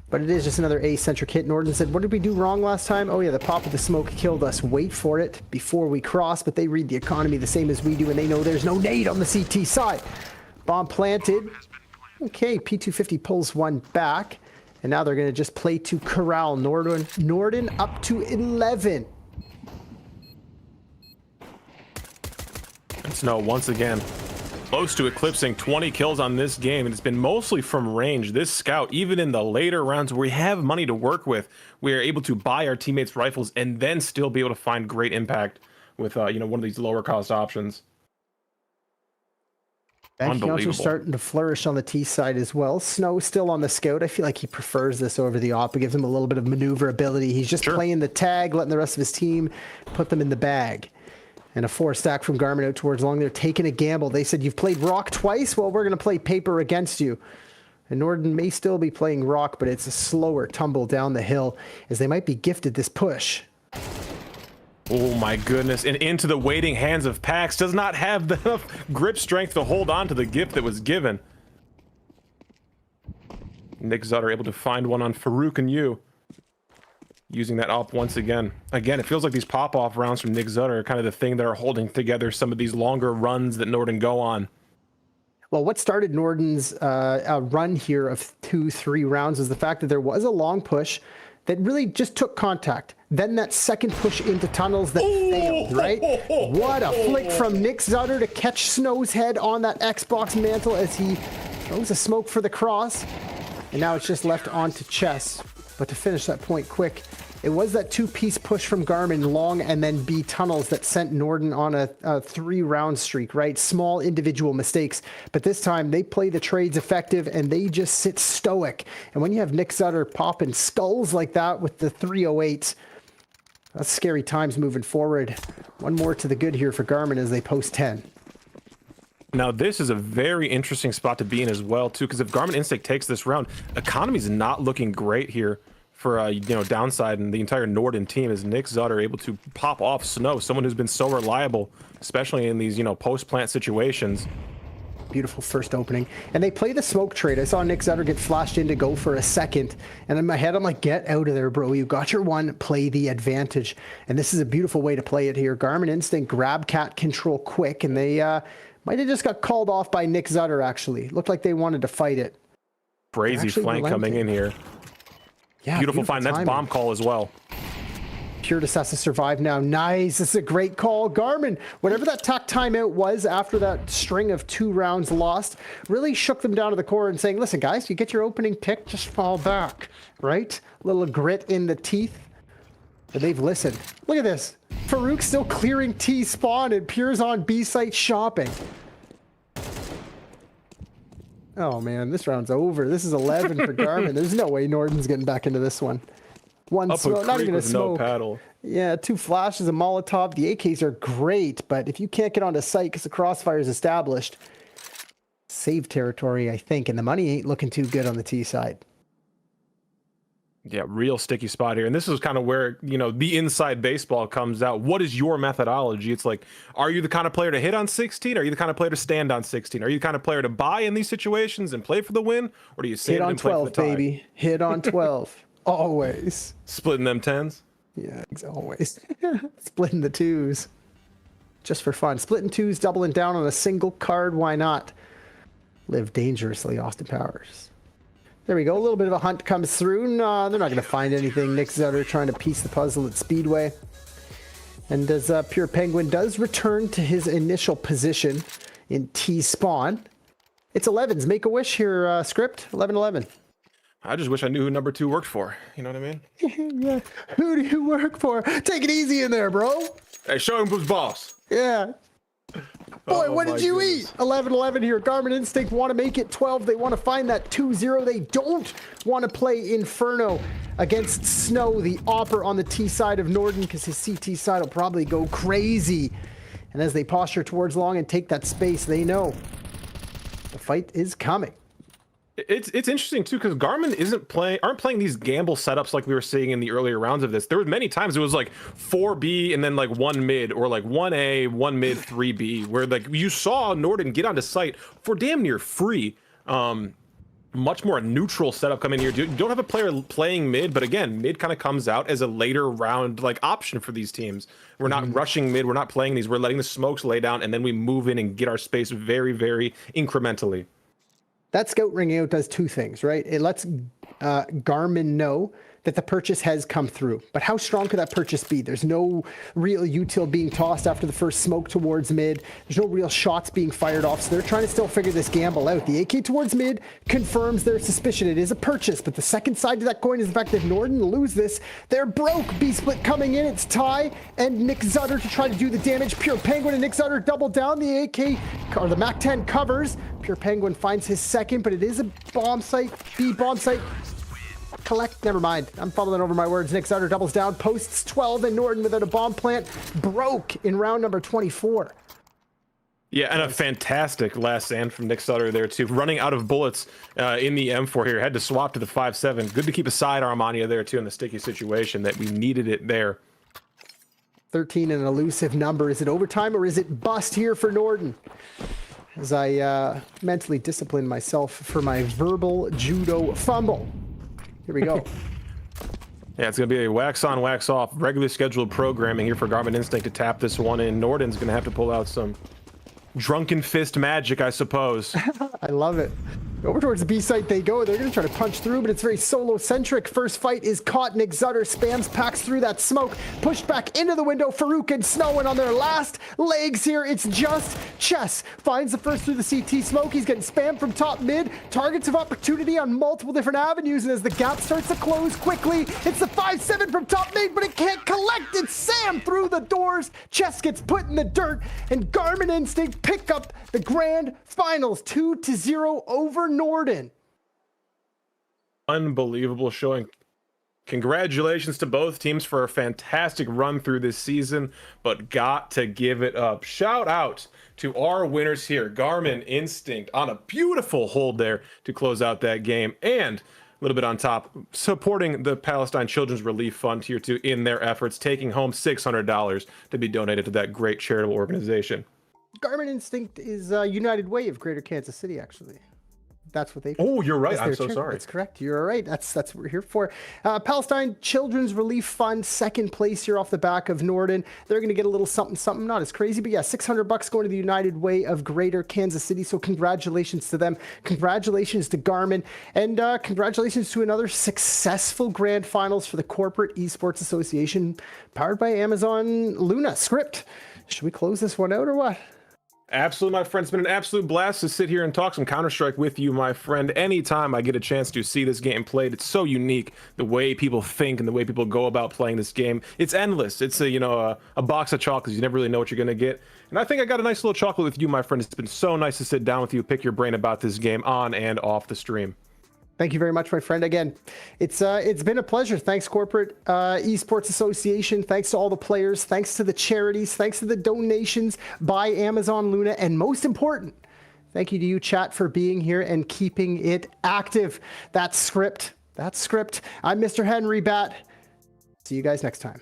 But it is just another A-centric hit. Norden said, what did we do wrong last time? Oh yeah, the pop of the smoke killed us. Wait for it before we cross, but they read the economy the same as we do, and they know there's no nade on the CT side. Bomb planted. Okay, P250 pulls one back. And now they're going to just play to corral Norden up to 11. And Snow once again close to eclipsing 20 kills on this game, and it's been mostly from range. This scout, even in the later rounds where we have money to work with, we are able to buy our teammates rifles and then still be able to find great impact with one of these lower cost options. Bank accounts are starting to flourish on the T side as well. Snow still on the scout. I feel like he prefers this over the op. It gives him a little bit of maneuverability. He's just playing the tag, letting the rest of his team put them in the bag. And a 4-stack from Garmin out towards long. They're taking a gamble. They said, you've played rock twice? Well, we're going to play paper against you. And Norden may still be playing rock, but it's a slower tumble down the hill as they might be gifted this push. Oh my goodness, and into the waiting hands of Pax. Does not have enough grip strength to hold on to the gift that was given. Nick Zutter able to find one on Farouk and you. Using that op once again. Again, it feels like these pop-off rounds from Nick Zutter are kind of the thing that are holding together some of these longer runs that Norden go on. Well, what started Norden's run here of 2-3 rounds is the fact that there was a long push that really just took contact. Then that second push into tunnels that failed, right? What a flick from Nick Zutter to catch Snow's head on that Xbox mantle as he throws a smoke for the cross. And now it's just left onto Chess. But to finish that point quick, it was that 2-piece push from Garmin, long and then B tunnels, that sent Norden on a 3-round streak, right? Small individual mistakes. But this time they play the trades effective and they just sit stoic. And when you have Nick Zutter popping skulls like that with the 308s, that's scary times moving forward. One more to the good here for Garmin as they post 10. Now, this is a very interesting spot to be in as well, too, because if Garmin Instinct takes this round, economy's not looking great here for, downside, and the entire Norden team is Nick Zutter able to pop off Snow, someone who's been so reliable, especially in these, post-plant situations. Beautiful first opening. And they play the smoke trade. I saw Nick Zutter get flashed in to go for a second. And in my head, I'm like, get out of there, bro. You got your one, play the advantage. And this is a beautiful way to play it here. Garmin Instinct grab cat control quick, and they might have just got called off by Nick Zutter, actually. Looked like they wanted to fight it. Crazy flank coming in here. Yeah, beautiful find. That's bomb call as well. Pure has to survive now. Nice. This is a great call. Garmin, whatever that tack timeout was after that string of 2 rounds lost, really shook them down to the core and saying, listen, guys, you get your opening pick, just fall back, right? A little grit in the teeth. But they've listened. Look at this. Farouk still clearing T spawn and Pure's on B site shopping. Oh man, this round's over. This is 11 for Garmin. There's no way Norden's getting back into this one. One smoke, not even a smoke. No paddle. Yeah, 2 flashes, a Molotov. The AKs are great, but if you can't get onto site because the crossfire is established, save territory, I think, and the money ain't looking too good on the T side. Yeah, real sticky spot here. And this is kind of where, the inside baseball comes out. What is your methodology? It's like, are you the kind of player to hit on 16? Are you the kind of player to stand on 16? Are you the kind of player to buy in these situations and play for the win? Or do you stand and play for the tie? Hit on 12, baby. Hit on 12. Always. Splitting them 10s? Yeah, always. Splitting the 2s. Just for fun. Splitting 2s, doubling down on a single card. Why not? Live dangerously, Austin Powers. There we go. A little bit of a hunt comes through. No, they're not going to find anything. Nick Zutter trying to piece the puzzle at Speedway. And as Pure Penguin does return to his initial position in T spawn, it's 11s. Make a wish here, script. 11-11. I just wish I knew who number 2 worked for. You know what I mean? Yeah. Who do you work for? Take it easy in there, bro. Hey, show him who's boss. Yeah. Boy, what did you eat? 11-11 here. Garmin Instinct want to make it 12. They want to find that 2-0. They don't want to play Inferno against Snow, the opper on the T side of Norden, because his CT side will probably go crazy. And as they posture towards long and take that space, they know the fight is coming. It's interesting too, because Garmin aren't playing these gamble setups like we were seeing in the earlier rounds of this. There were many times it was like 4B and then like 1 mid, or like 1A, 1 mid, 3B, where like you saw Norden get onto site for damn near free. much more neutral setup coming here. You don't have a player playing mid, but again, mid kind of comes out as a later round like option for these teams. We're not rushing mid, we're not playing these, we're letting the smokes lay down, and then we move in and get our space very, very incrementally. That scout ringing out does two things, right? It lets Garmin know that the purchase has come through. But how strong could that purchase be? There's no real util being tossed after the first smoke towards mid. There's no real shots being fired off, so they're trying to still figure this gamble out. The AK towards mid confirms their suspicion. It is a purchase, but the second side to that coin is the fact that if Norden lose this, they're broke. B-split coming in, it's Ty and Nick Zutter to try to do the damage. Pure Penguin and Nick Zutter double down. The AK, or the MAC-10 covers. Pure Penguin finds his second, but it is a bomb site, B bomb site. Collect, never mind. I'm fumbling over my words. Nick Zutter doubles down, posts 12, and Norden without a bomb plant broke in round number 24. Yeah, and a fantastic last stand from Nick Sutter there too. Running out of bullets in the M4 here. Had to swap to the 5.7. Good to keep a sidearm on you there too in the sticky situation that we needed it there. 13, an elusive number. Is it overtime or is it bust here for Norden? As I mentally discipline myself for my verbal judo fumble. Here we go. Yeah, it's going to be a wax on, wax off, regularly scheduled programming here for Garmin Instinct to tap this one in. Norden's going to have to pull out some drunken fist magic, I suppose. I love it. Over towards the B site they go. They're going to try to punch through, but it's very solo-centric. First fight is caught. Nick Zutter spams, packs through that smoke, pushed back into the window. Farouk and Snow, and on their last legs here, it's just Chess. Finds the first through the CT smoke. He's getting spammed from top mid. Targets of opportunity on multiple different avenues, and as the gap starts to close quickly, it's the 5.7 from top mid, but it can't collect. It's Sam through the doors. Chess gets put in the dirt, and Garmin Instinct pick up the grand finals 2-0 over Norden. Unbelievable showing. Congratulations to both teams for a fantastic run through this season, but got to give it up. Shout out to our winners here, Garmin Instinct on a beautiful hold there to close out that game, and a little bit on top, supporting the Palestine Children's Relief Fund here too in their efforts, taking home $600 to be donated to that great charitable organization. Garmin Instinct is United Way of Greater Kansas City, actually. That's what they. Oh, you're right. I'm so sorry. That's correct. You're right. That's what we're here for. Palestine Children's Relief Fund, second place here off the back of Norden. They're going to get a little something, not as crazy, but yeah, $600 going to the United Way of Greater Kansas City. So congratulations to them. Congratulations to Garmin, and congratulations to another successful grand finals for the Corporate Esports Association, powered by Amazon Luna Script. Should we close this one out or what? Absolutely, my friend. It's been an absolute blast to sit here and talk some Counter-Strike with you, my friend. Anytime I get a chance to see this game played, it's so unique, the way people think and the way people go about playing this game. It's endless. It's a box of chocolates. You never really know what you're going to get. And I think I got a nice little chocolate with you, my friend. It's been so nice to sit down with you, pick your brain about this game on and off the stream. Thank you very much, my friend. Again, it's been a pleasure. Thanks, Corporate Esports Association. Thanks to all the players. Thanks to the charities. Thanks to the donations by Amazon Luna. And most important, thank you to you, chat, for being here and keeping it active. That's script. That's script. I'm Mr. Henry Bat. See you guys next time.